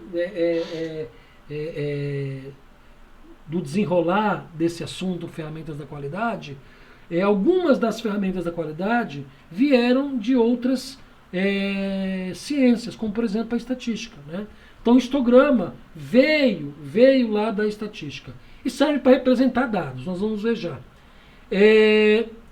do desenrolar desse assunto, ferramentas da qualidade. Algumas das ferramentas da qualidade vieram de outras ciências, como por exemplo a estatística, né? Então o histograma veio lá da estatística e serve para representar dados, nós vamos ver já.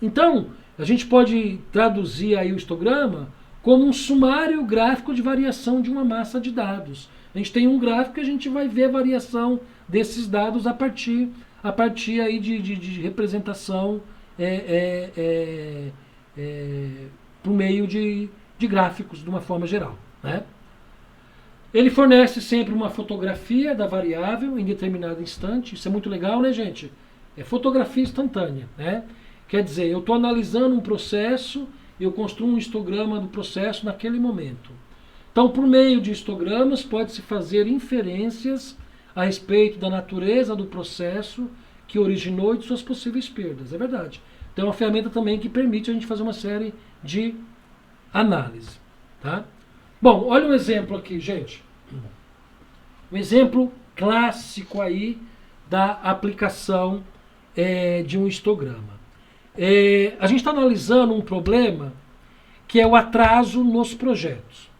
Então, a gente pode traduzir aí o histograma como um sumário gráfico de variação de uma massa de dados. A gente tem um gráfico que a gente vai ver a variação desses dados a partir aí de representação por meio de gráficos, de uma forma geral, né? Ele fornece sempre uma fotografia da variável em determinado instante. Isso é muito legal, né, gente? É fotografia instantânea, né? Quer dizer, eu estou analisando um processo, eu construo um histograma do processo naquele momento. Então, por meio de histogramas, pode-se fazer inferências a respeito da natureza do processo que originou e de suas possíveis perdas. É verdade. Então, é uma ferramenta também que permite a gente fazer uma série de análise. Tá? Bom, olha um exemplo aqui, gente. Um exemplo clássico aí da aplicação de um histograma. A gente está analisando um problema que é o atraso nos projetos.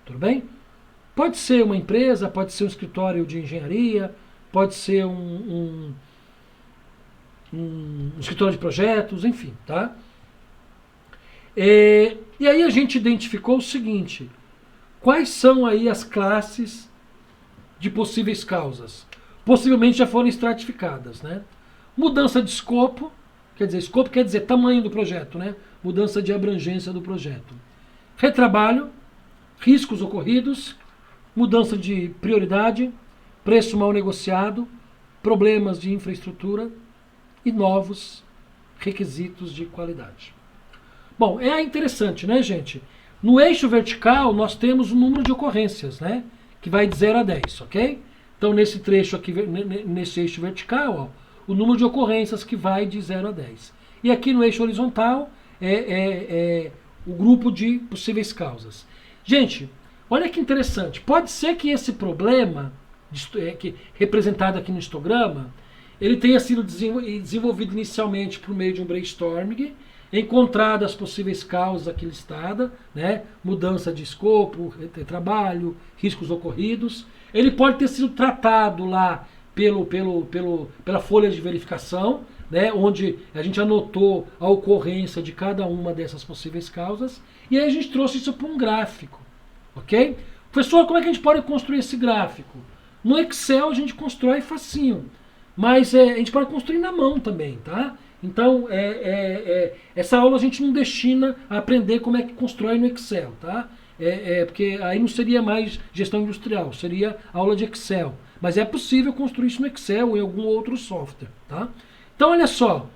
Tudo bem? Pode ser uma empresa, pode ser um escritório de engenharia, pode ser um escritório de projetos, enfim, tá? E aí a gente identificou o seguinte: quais são aí as classes de possíveis causas? Possivelmente já foram estratificadas, né? Mudança de escopo quer dizer tamanho do projeto, né? Mudança de abrangência do projeto. Retrabalho, riscos ocorridos, mudança de prioridade, preço mal negociado, problemas de infraestrutura e novos requisitos de qualidade. Bom, é interessante, né, gente? No eixo vertical, nós temos o número de ocorrências, né? Que vai de 0 a 10, ok? Então, nesse trecho aqui, nesse eixo vertical, ó, o número de ocorrências que vai de 0 a 10. E aqui no eixo horizontal é o grupo de possíveis causas. Gente, olha que interessante. Pode ser que esse problema, representado aqui no histograma, ele tenha sido desenvolvido inicialmente por meio de um brainstorming, encontrado as possíveis causas aqui listadas, né? Mudança de escopo, trabalho, riscos ocorridos. Ele pode ter sido tratado lá pela folha de verificação, né? Onde a gente anotou a ocorrência de cada uma dessas possíveis causas, e aí a gente trouxe isso para um gráfico. Ok? Professor, como é que a gente pode construir esse gráfico? No Excel a gente constrói facinho, mas a gente pode construir na mão também, tá? Então, essa aula a gente não destina a aprender como é que constrói no Excel, tá? Porque aí não seria mais gestão industrial, seria aula de Excel. Mas é possível construir isso no Excel ou em algum outro software, tá? Então, olha só.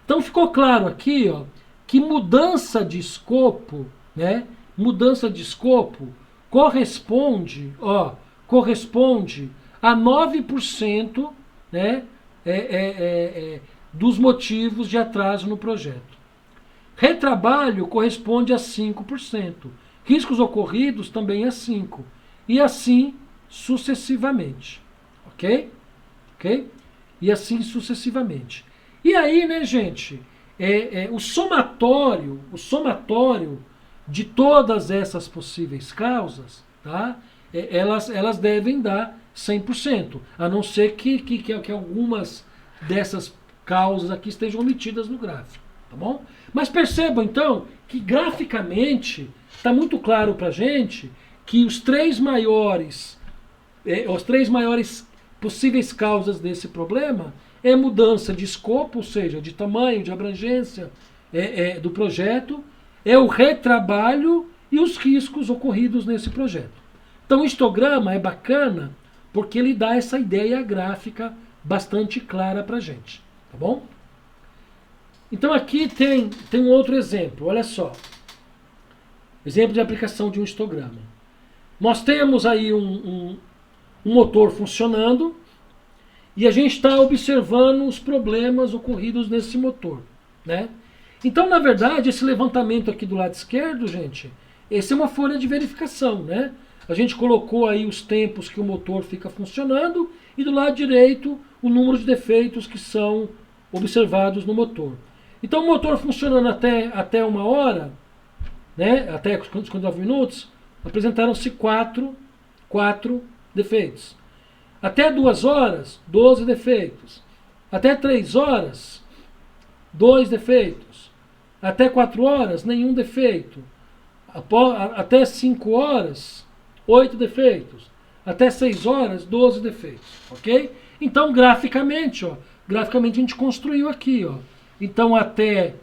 Então, ficou claro aqui, ó, que mudança de escopo, né? Mudança de escopo corresponde a 9%, né? Dos motivos de atraso no projeto. Retrabalho corresponde a 5%. Riscos ocorridos também a 5%. E assim sucessivamente. Ok? Ok? E assim sucessivamente. E aí, né, gente, o somatório de todas essas possíveis causas, tá? Elas devem dar 100%, a não ser que algumas dessas causas aqui estejam omitidas no gráfico, tá bom? Mas percebam então que graficamente está muito claro para a gente que os três maiores possíveis causas desse problema é mudança de escopo, ou seja, de tamanho, de abrangência do projeto, é o retrabalho e os riscos ocorridos nesse projeto. Então o histograma é bacana porque ele dá essa ideia gráfica bastante clara para a gente. Tá bom? Então aqui tem um outro exemplo, olha só. Exemplo de aplicação de um histograma. Nós temos aí um motor funcionando e a gente está observando os problemas ocorridos nesse motor, né? Então, na verdade, esse levantamento aqui do lado esquerdo, gente, essa é uma folha de verificação, né? A gente colocou aí os tempos que o motor fica funcionando e do lado direito o número de defeitos que são observados no motor. Então, o motor funcionando até 1 hora, né, até 59 minutos, apresentaram-se 4 defeitos. Até 2 horas, 12 defeitos. Até 3 horas, 2 defeitos. Até 4 horas, nenhum defeito. Até 5 horas, 8 defeitos. Até 6 horas, 12 defeitos. Ok? Então, graficamente, a gente construiu aqui. Ó. Então, até...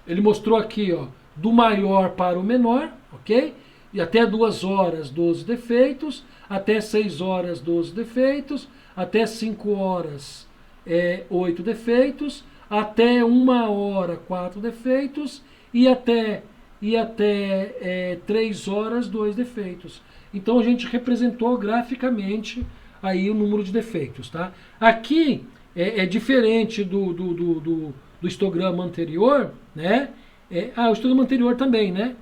ele mostrou aqui, ó, do maior para o menor, ok? E até 2 horas, 12 defeitos. Até 6 horas, 12 defeitos. Até 5 horas, 8 defeitos. Até 1 hora, 4 defeitos. E até e até 3 horas, 2 defeitos. Então a gente representou graficamente aí o número de defeitos. Tá? Aqui é diferente do histograma anterior, né? O histograma anterior também, né?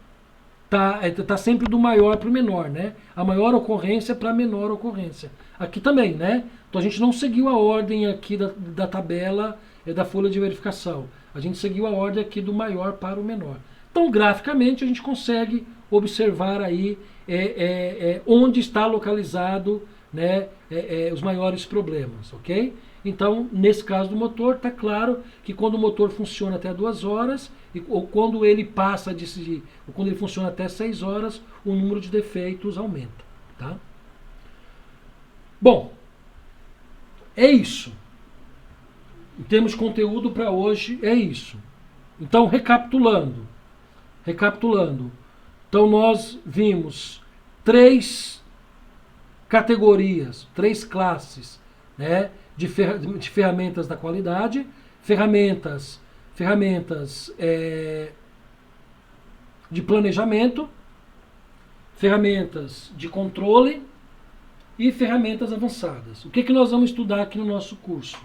Tá sempre do maior para o menor, né? A maior ocorrência para a menor ocorrência. Aqui também, né? Então a gente não seguiu a ordem aqui da tabela da folha de verificação. A gente seguiu a ordem aqui do maior para o menor. Então, graficamente, a gente consegue observar aí onde está localizado, né, os maiores problemas, ok? Então, nesse caso do motor, está claro que quando o motor funciona até 2 horas, ou quando ele passa ou quando ele funciona até 6 horas, o número de defeitos aumenta. Tá? Bom, é isso. Em termos de conteúdo para hoje, é isso. Então, recapitulando. Então, nós vimos 3 categorias, 3 classes, né, de ferramentas da qualidade, ferramentas de planejamento, ferramentas de controle e ferramentas avançadas. O que nós vamos estudar aqui no nosso curso?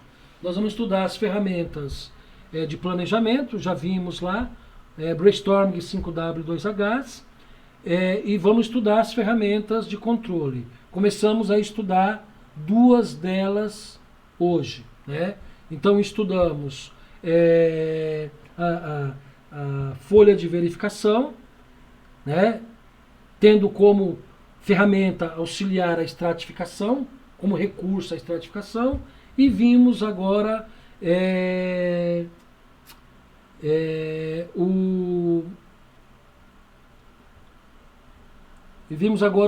Nós vamos estudar as ferramentas de planejamento, já vimos lá, Brainstorming 5W2Hs, e vamos estudar as ferramentas de controle. Começamos a estudar 2 delas hoje, né? Então estudamos a folha de verificação, né? Tendo como ferramenta auxiliar a estratificação, como recurso à estratificação, e vimos agora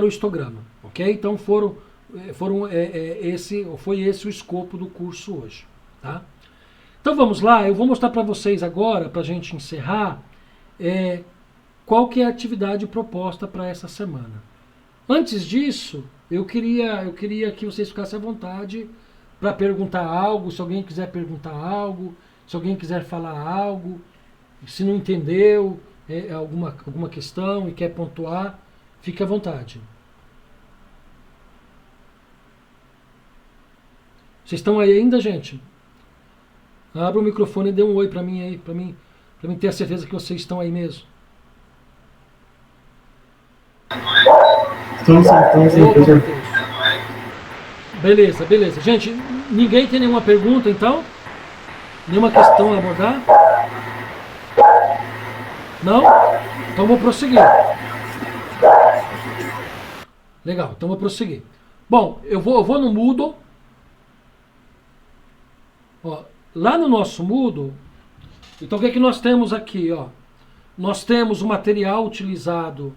o histograma, ok? Então foi esse o escopo do curso hoje, tá? Então vamos lá, eu vou mostrar para vocês agora, para a gente encerrar, qual que é a atividade proposta para essa semana. Antes disso, eu queria que vocês ficassem à vontade para perguntar algo, se alguém quiser perguntar algo, se alguém quiser falar algo, se não entendeu alguma questão e quer pontuar, fique à vontade. Vocês estão aí ainda, gente? Abra o microfone e dê um oi para mim aí, para mim ter a certeza que vocês estão aí mesmo. Estamos sim, professor. Beleza. Gente, ninguém tem nenhuma pergunta, então? Nenhuma questão a abordar? Não? Então vou prosseguir. Legal, então vou prosseguir. Bom, eu vou no Moodle. Ó, lá no nosso Moodle, então o que é que nós temos aqui? Ó? Nós temos o material utilizado,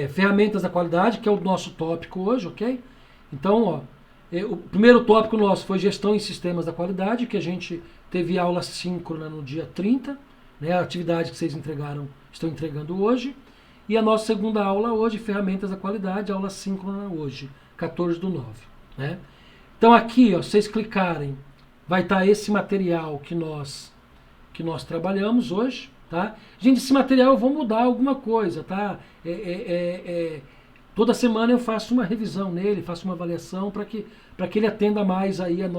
ferramentas da qualidade, que é o nosso tópico hoje, ok? Então, o primeiro tópico nosso foi gestão em sistemas da qualidade, que a gente teve aula síncrona no dia 30, né, a atividade que vocês estão entregando hoje. E a nossa segunda aula hoje, ferramentas da qualidade, aula síncrona hoje, 14/9. Né? Então aqui, se vocês clicarem, vai estar esse material que nós trabalhamos hoje. Tá? Gente, esse material eu vou mudar alguma coisa, tá? Toda semana eu faço uma revisão nele, faço uma avaliação para que ele atenda mais aí o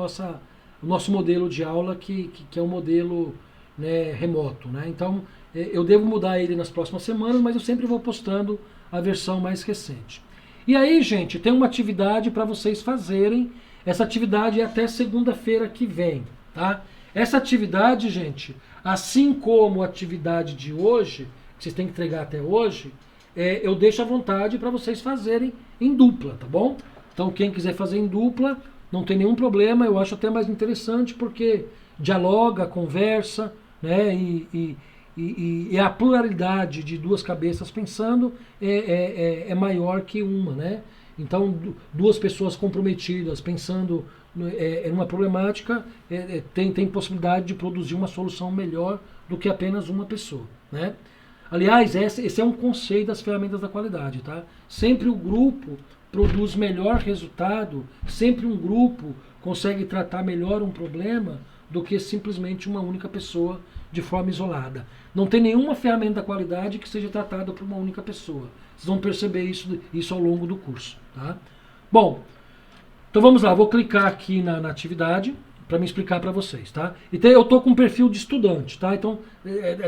nosso modelo de aula, que é um modelo, né, remoto. Né? Então eu devo mudar ele nas próximas semanas, mas eu sempre vou postando a versão mais recente. E aí, gente, tem uma atividade para vocês fazerem. Essa atividade é até segunda-feira que vem. Tá? Essa atividade, gente, assim como a atividade de hoje, que vocês têm que entregar até hoje, eu deixo à vontade para vocês fazerem em dupla, tá bom? Então quem quiser fazer em dupla, não tem nenhum problema, eu acho até mais interessante porque dialoga, conversa, né? E a pluralidade de 2 cabeças pensando é maior que uma, né? Então 2 pessoas comprometidas pensando numa problemática tem possibilidade de produzir uma solução melhor do que apenas uma pessoa, né? Aliás, esse é um conceito das ferramentas da qualidade, tá? Sempre o grupo produz melhor resultado, sempre um grupo consegue tratar melhor um problema do que simplesmente uma única pessoa de forma isolada. Não tem nenhuma ferramenta da qualidade que seja tratada por uma única pessoa. Vocês vão perceber isso ao longo do curso. Tá? Bom, então vamos lá, vou clicar aqui na atividade para me explicar para vocês. Tá? Então eu estou com um perfil de estudante. Tá? Então,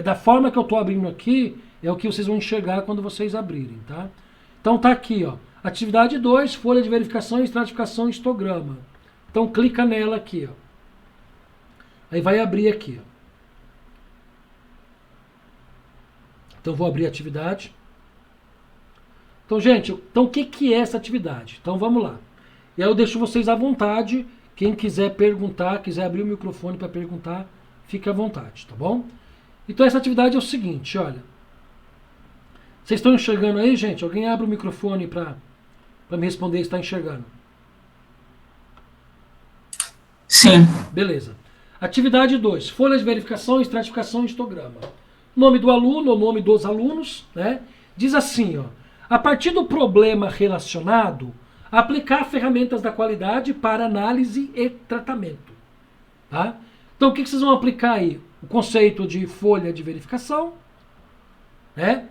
da forma que eu estou abrindo aqui, é o que vocês vão enxergar quando vocês abrirem. Tá? Então tá aqui, ó, atividade 2, folha de verificação, estratificação e histograma. Então clica nela aqui. Ó. Aí vai abrir aqui. Ó. Então vou abrir a atividade. Então, gente, o que é essa atividade? Então vamos lá. E aí eu deixo vocês à vontade. Quem quiser perguntar, quiser abrir o microfone para perguntar, fique à vontade, tá bom? Então essa atividade é o seguinte, olha. Vocês estão enxergando aí, gente? Alguém abre o microfone para me responder se está enxergando. Sim. Beleza. Atividade 2. Folha de verificação, estratificação e histograma. Nome do aluno ou nome dos alunos, né? Diz assim, ó. A partir do problema relacionado, aplicar ferramentas da qualidade para análise e tratamento. Tá? Então o que vocês vão aplicar aí? O conceito de folha de verificação, né?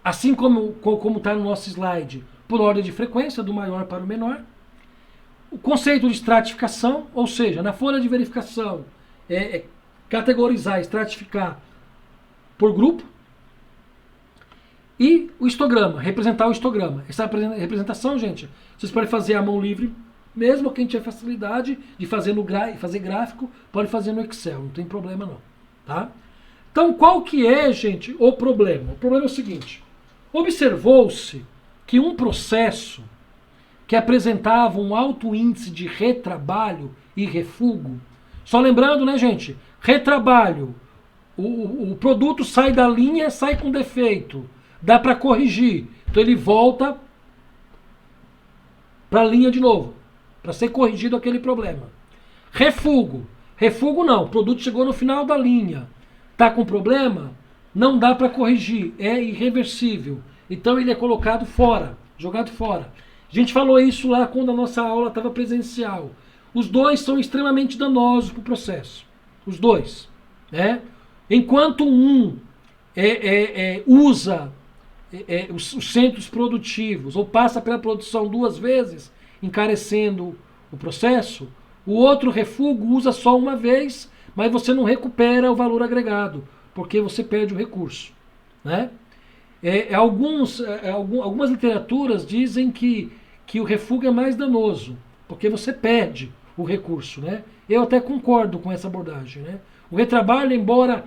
Assim como está no nosso slide, por ordem de frequência, do maior para o menor. O conceito de estratificação, ou seja, na folha de verificação, categorizar, estratificar por grupo. E o histograma, representar o histograma. Essa representação, gente, vocês podem fazer à mão livre, mesmo quem tiver facilidade de fazer fazer gráfico, pode fazer no Excel, não tem problema não. Tá? Então, qual que é, gente, o problema? O problema é o seguinte. Observou-se que um processo que apresentava um alto índice de retrabalho e refugo, só lembrando, né, gente, retrabalho, o produto sai da linha, sai com defeito, dá para corrigir, então ele volta para a linha de novo, para ser corrigido aquele problema. Refugo não, o produto chegou no final da linha, está com problema, não dá para corrigir, é irreversível. Então ele é colocado fora, jogado fora. A gente falou isso lá quando a nossa aula estava presencial. Os dois são extremamente danosos para o processo. Os dois. Né? Enquanto um usa os centros produtivos ou passa pela produção 2 vezes, encarecendo o processo, o outro refugo usa só uma vez, mas você não recupera o valor agregado, porque você perde o recurso. Né? Algumas literaturas dizem que o refugo é mais danoso, porque você perde o recurso. Né? Eu até concordo com essa abordagem. Né? O retrabalho, embora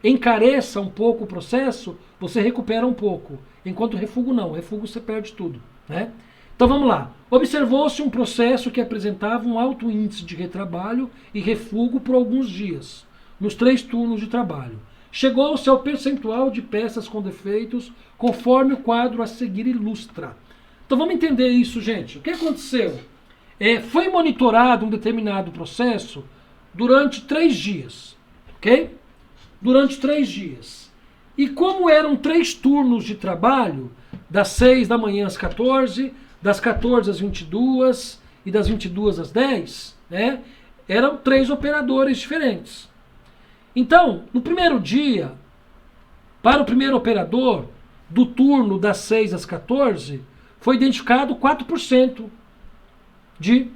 encareça um pouco o processo, você recupera um pouco, enquanto o refugo não. O refugo você perde tudo. Né? Então vamos lá. Observou-se um processo que apresentava um alto índice de retrabalho e refugo por alguns dias, nos 3 turnos de trabalho. Chegou-se ao percentual de peças com defeitos, conforme o quadro a seguir ilustra. Então vamos entender isso, gente. O que aconteceu? Foi monitorado um determinado processo durante 3 dias. Ok? Durante 3 dias. E como eram 3 turnos de trabalho, das 6 da manhã às 14, das 14 às 22 e das 22 às 10, né, eram 3 operadores diferentes. Então, no primeiro dia, para o primeiro operador, do turno das 6 às 14, foi identificado 4% de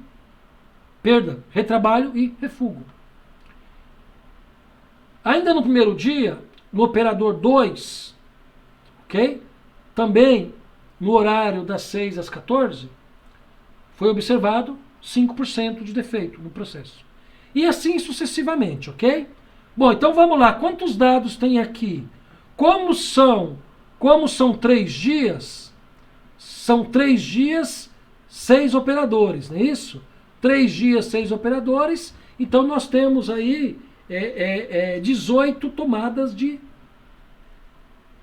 perda, retrabalho e refugo. Ainda no primeiro dia, no operador 2, ok? Também no horário das 6 às 14, foi observado 5% de defeito no processo. E assim sucessivamente, ok? Bom, então vamos lá. Quantos dados tem aqui? Como são 3 dias, são 3 dias, 6 operadores, não é isso? 3 dias, 6 operadores, então nós temos aí 18 tomadas de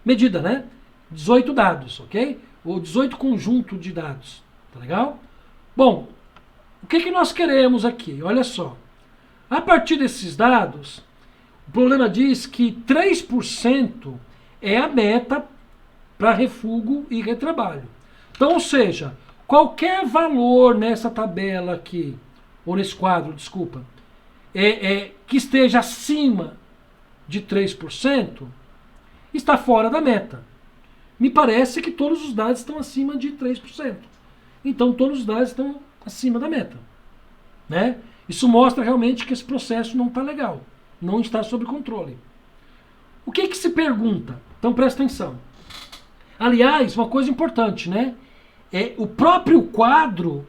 medida, né? 18 dados, ok? Ou 18 conjuntos de dados, tá legal? Bom, o que nós queremos aqui? Olha só, a partir desses dados, o problema diz que 3% é a meta para refugo e retrabalho. Então, ou seja, qualquer valor nessa tabela aqui, ou nesse quadro, desculpa, que esteja acima de 3% está fora da meta. Me parece que todos os dados estão acima de 3%. Então todos os dados estão acima da meta. Né? Isso mostra realmente que esse processo não está legal, não está sob controle. O que se pergunta? Então presta atenção. Aliás, uma coisa importante, né? O próprio quadro,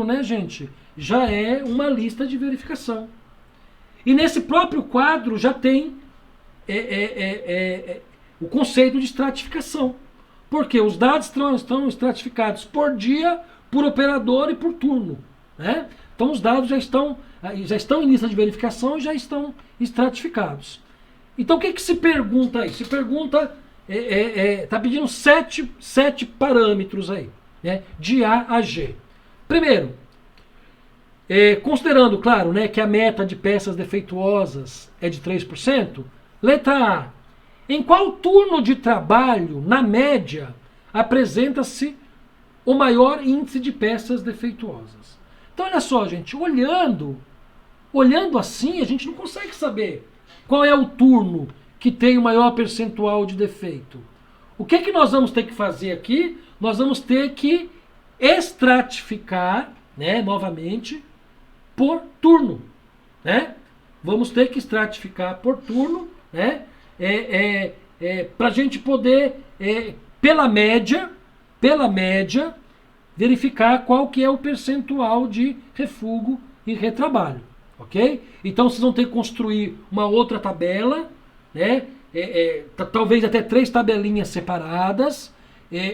né, gente, já é uma lista de verificação. E nesse próprio quadro já tem o conceito de estratificação. Porque os dados estão estratificados por dia, por operador e por turno. Né? Então os dados já estão em lista de verificação e já estão estratificados. Então o que se pergunta aí? Se pergunta, está pedindo sete parâmetros aí, né? De A a G. Primeiro, considerando, claro, né, que a meta de peças defeituosas é de 3%, letra A. Em qual turno de trabalho, na média, apresenta-se o maior índice de peças defeituosas? Então, olha só, gente, olhando assim, a gente não consegue saber qual é o turno que tem o maior percentual de defeito. O que nós vamos ter que fazer aqui? Nós vamos ter que estratificar, né, novamente, por turno. Né? Vamos ter que estratificar por turno, né? Para a gente poder, pela média, verificar qual que é o percentual de refúgio e retrabalho. Ok? Então vocês vão ter que construir uma outra tabela, né? Talvez até 3 tabelinhas separadas,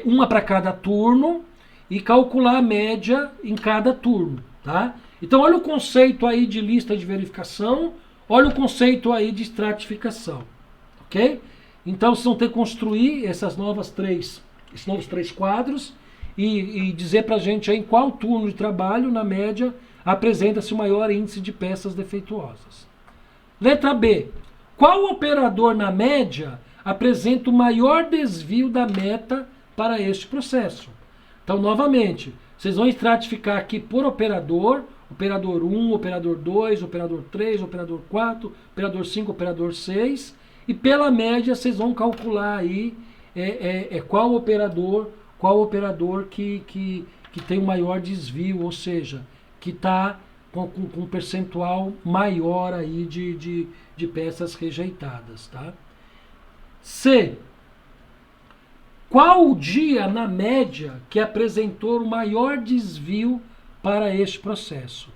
uma para cada turno, e calcular a média em cada turno. Tá? Então olha o conceito aí de lista de verificação, olha o conceito aí de estratificação. Ok? Então vocês vão ter que construir esses novos 3 quadros e dizer para a gente aí em qual turno de trabalho, na média, apresenta-se o maior índice de peças defeituosas. Letra B. Qual operador, na média, apresenta o maior desvio da meta para este processo? Então, novamente, vocês vão estratificar aqui por operador, operador 1, operador 2, operador 3, operador 4, operador 5, operador 6, e pela média vocês vão calcular aí qual operador que tem o maior desvio, ou seja, que está com um percentual maior aí de peças rejeitadas. Tá? C. Qual o dia, na média, que apresentou o maior desvio para este processo?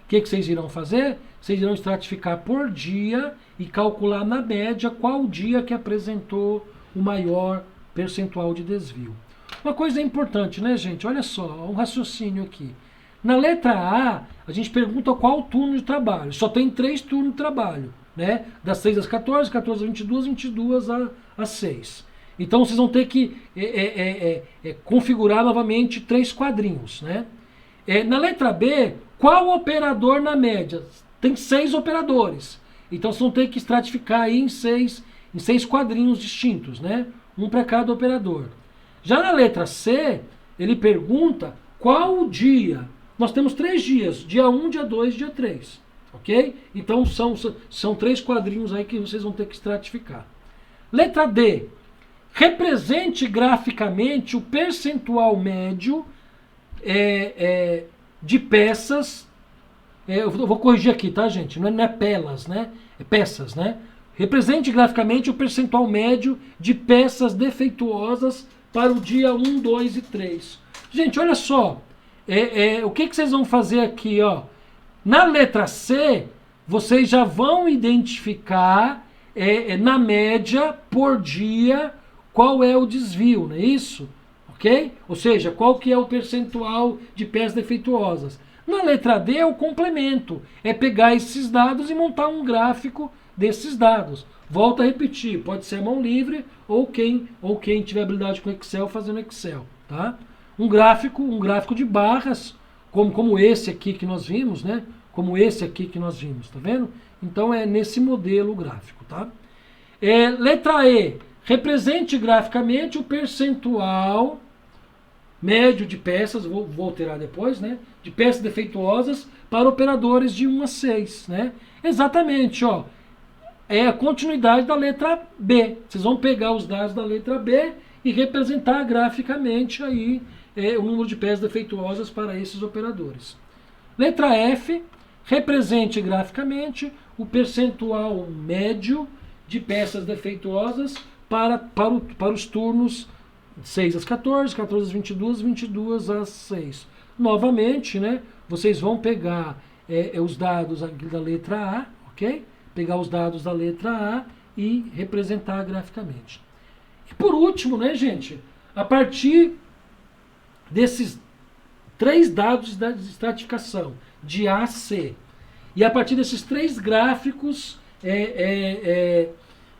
O que vocês irão fazer? Vocês irão estratificar por dia e calcular na média qual o dia que apresentou o maior percentual de desvio. Uma coisa importante, né, gente? Olha só, um raciocínio aqui. Na letra A, a gente pergunta qual o turno de trabalho. Só tem 3 turnos de trabalho, né? Das 6 às 14, 14 às 22, 22 às 6. Então vocês vão ter que configurar novamente 3 quadrinhos, né? Na letra B, qual operador na média? Tem 6 operadores. Então vocês vão ter que estratificar aí em 6 quadrinhos distintos, né? Um para cada operador. Já na letra C, ele pergunta qual o dia. Nós temos 3 dias, dia 1, dia 2, dia 3. Ok? Então são 3 quadrinhos aí que vocês vão ter que estratificar. Letra D. Represente graficamente o percentual médio de peças. Eu vou corrigir aqui, tá, gente? Não é pelas, né? É peças, né? Represente graficamente o percentual médio de peças defeituosas para o dia 1, 2 e 3. Gente, olha só. O que vocês vão fazer aqui, ó? Na letra C, vocês já vão identificar, na média, por dia, qual é o desvio, não é isso? Ok? Ou seja, qual que é o percentual de peças defeituosas. Na letra D é o complemento. É pegar esses dados e montar um gráfico desses dados. Volto a repetir, pode ser a mão livre ou quem tiver habilidade com Excel fazendo Excel. Tá? Um gráfico de barras, como esse aqui que nós vimos, né? Como esse aqui que nós vimos, tá vendo? Então é nesse modelo gráfico, tá? Letra E. Represente graficamente o percentual médio de peças, vou alterar depois, né? De peças defeituosas para operadores de 1 a 6, né? Exatamente, ó. É a continuidade da letra B. Vocês vão pegar os dados da letra B e representar graficamente aí o número de peças defeituosas para esses operadores. Letra F, represente graficamente o percentual médio de peças defeituosas para os turnos 6 às 14, 14 às 22, 22 às 6. Novamente, né, vocês vão pegar os dados da letra A, ok? Pegar os dados da letra A e representar graficamente. E por último, né, gente, a partir desses 3 dados de estratificação, de A a C, e a partir desses 3 gráficos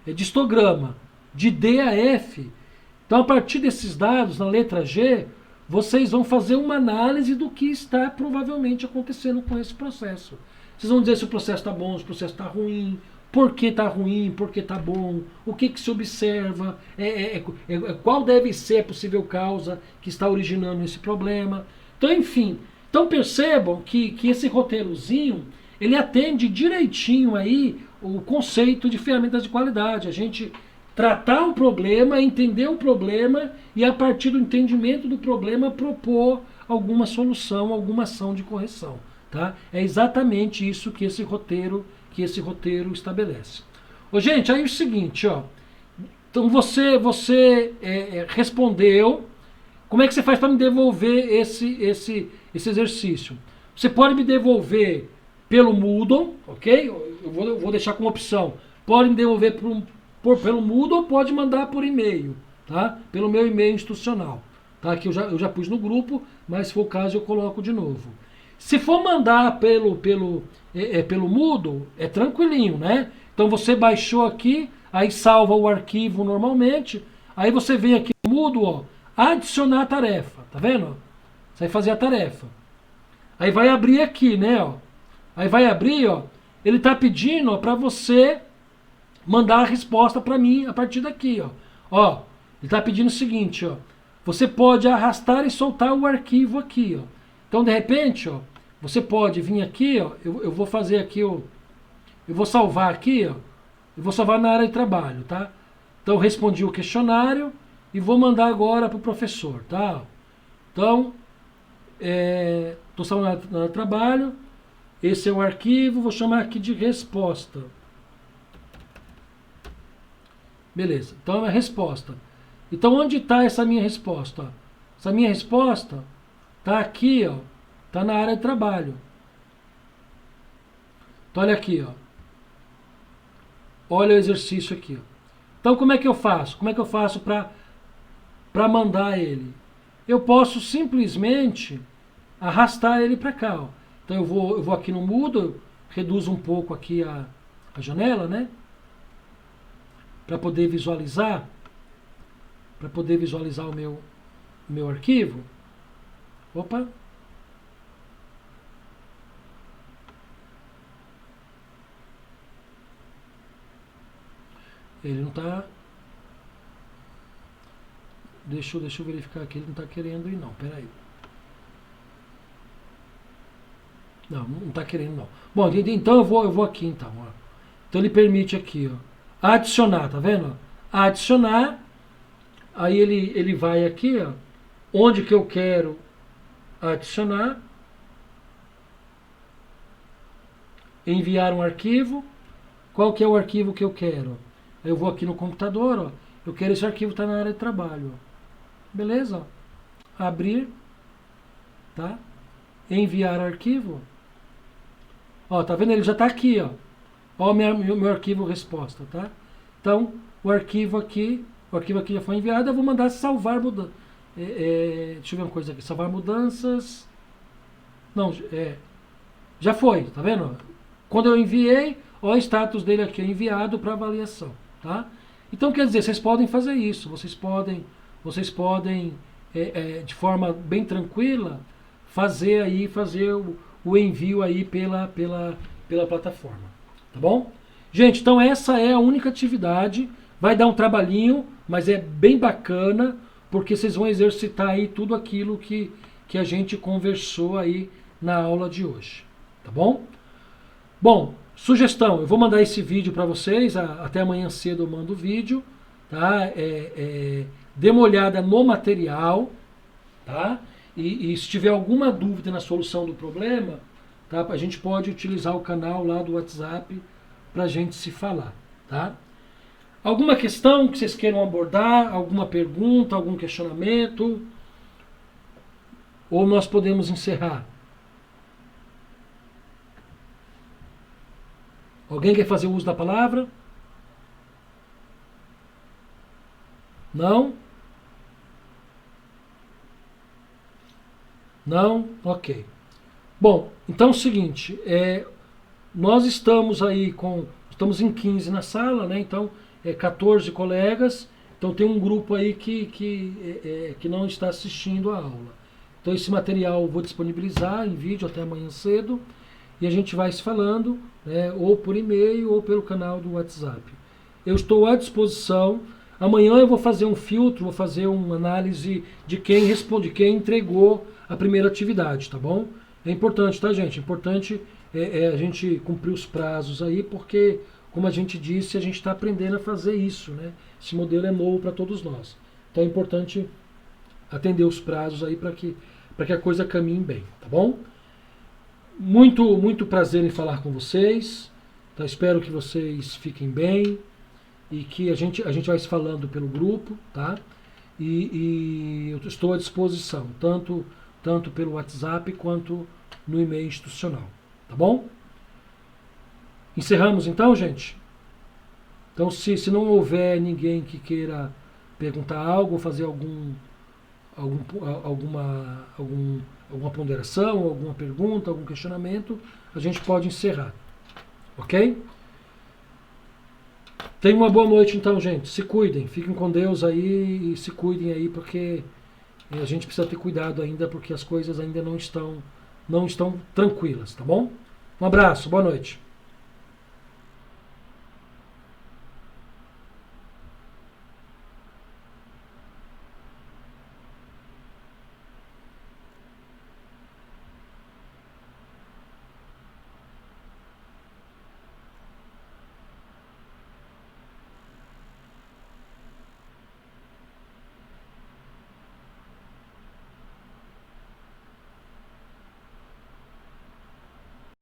de histograma, de D a F, então a partir desses dados, na letra G, vocês vão fazer uma análise do que está provavelmente acontecendo com esse processo. Vocês vão dizer se o processo está bom, se o processo está ruim, por que está ruim, por que está bom, o que se observa, qual deve ser a possível causa que está originando esse problema. Então, enfim, então percebam que esse roteirozinho, ele atende direitinho aí o conceito de ferramentas de qualidade. A gente tratar o problema, entender o problema e, a partir do entendimento do problema, propor alguma solução, alguma ação de correção. Tá? É exatamente isso que esse roteiro estabelece. Ô, gente, aí é o seguinte, ó. Então você respondeu. Como é que você faz para me devolver esse exercício? Você pode me devolver pelo Moodle, ok? Eu vou deixar como opção. Pode me devolver pelo Moodle ou pode mandar por e-mail, tá? Pelo meu e-mail institucional, tá? Que eu já pus no grupo, mas se for o caso eu coloco de novo. Se for mandar pelo Moodle, é tranquilinho, né? Então você baixou aqui, aí salva o arquivo normalmente, aí você vem aqui no Moodle, ó, adicionar a tarefa, tá vendo? Você vai fazer a tarefa. Aí vai abrir aqui, né, ó. Aí vai abrir, ó, ele tá pedindo para você mandar a resposta para mim a partir daqui, ó. Ó, ele está pedindo o seguinte, ó. Você pode arrastar e soltar o arquivo aqui, ó. Então, de repente, ó, você pode vir aqui, ó. Eu vou fazer aqui, ó. Eu vou salvar aqui, ó. Eu vou salvar na área de trabalho, tá? Então, eu respondi o questionário e vou mandar agora para o professor, tá? Então, estou salvando na área de trabalho. Esse é o arquivo, vou chamar aqui de resposta. Beleza, então é a resposta. Então onde está essa minha resposta? Essa minha resposta está aqui, ó. Está na área de trabalho. Então olha aqui, ó. Olha o exercício aqui, ó. Então como é que eu faço? Como é que eu faço para mandar ele? Eu posso simplesmente arrastar ele para cá, ó. Então eu vou aqui no Moodle, reduzo um pouco aqui a janela, né? Para poder visualizar o meu arquivo. Opa! Ele não está. Deixa eu verificar aqui, ele não está querendo ir não, peraí. Não está querendo não. Bom, então eu vou aqui então, ó. Então ele permite aqui, ó. Adicionar, tá vendo? Adicionar, aí ele vai aqui, ó, onde que eu quero adicionar, enviar um arquivo, qual que é o arquivo que eu quero? Eu vou aqui no computador, ó, eu quero esse arquivo estar na área de trabalho, ó. Beleza? Ó. Abrir, tá? Enviar arquivo, ó, tá vendo? Ele já está aqui, ó. Ó, meu arquivo resposta, tá? Então, o arquivo aqui já foi enviado. Eu vou mandar salvar mudanças. Deixa eu ver uma coisa aqui. Salvar mudanças. Não, já foi, tá vendo? Quando eu enviei, ó, o status dele aqui, enviado para avaliação, tá? Então, quer dizer, vocês podem fazer isso. Vocês podem de forma bem tranquila, fazer o envio aí pela plataforma. Tá bom? Gente, então essa é a única atividade. Vai dar um trabalhinho, mas é bem bacana. porque vocês vão exercitar aí tudo aquilo que a gente conversou aí na aula de hoje, tá bom? Bom, sugestão, eu vou mandar esse vídeo para vocês, até amanhã cedo eu mando o vídeo, tá? Dê uma olhada no material, tá? E se tiver alguma dúvida na solução do problema, tá? A gente pode utilizar o canal lá do WhatsApp para a gente se falar, tá? Alguma questão que vocês queiram abordar, alguma pergunta, algum questionamento? Ou nós podemos encerrar? Alguém quer fazer uso da palavra? Não? Não? Ok. Bom, então é o seguinte, nós estamos aí estamos em 15 na sala, né? Então 14 colegas, então tem um grupo aí que não está assistindo a aula. Então esse material eu vou disponibilizar em vídeo até amanhã cedo e a gente vai se falando, né, ou por e-mail ou pelo canal do WhatsApp. Eu estou à disposição. Amanhã eu vou fazer um filtro, vou fazer uma análise de quem responde, quem entregou a primeira atividade, tá bom? É importante, tá, gente? É importante a gente cumprir os prazos aí, porque, como a gente disse, a gente está aprendendo a fazer isso, né? Esse modelo é novo para todos nós. Então é importante atender os prazos aí para que a coisa caminhe bem, tá bom? Muito prazer em falar com vocês, tá? Espero que vocês fiquem bem e que a gente vai se falando pelo grupo, tá? E eu estou à disposição, tanto pelo WhatsApp quanto no e-mail institucional, tá bom? Encerramos então, gente? Então, se não houver ninguém que queira perguntar algo, fazer alguma ponderação, alguma pergunta, algum questionamento, a gente pode encerrar, ok? Tenham uma boa noite então, gente. Se cuidem, fiquem com Deus aí e se cuidem aí, porque a gente precisa ter cuidado ainda, porque as coisas ainda não estão tranquilas, tá bom? Um abraço, boa noite.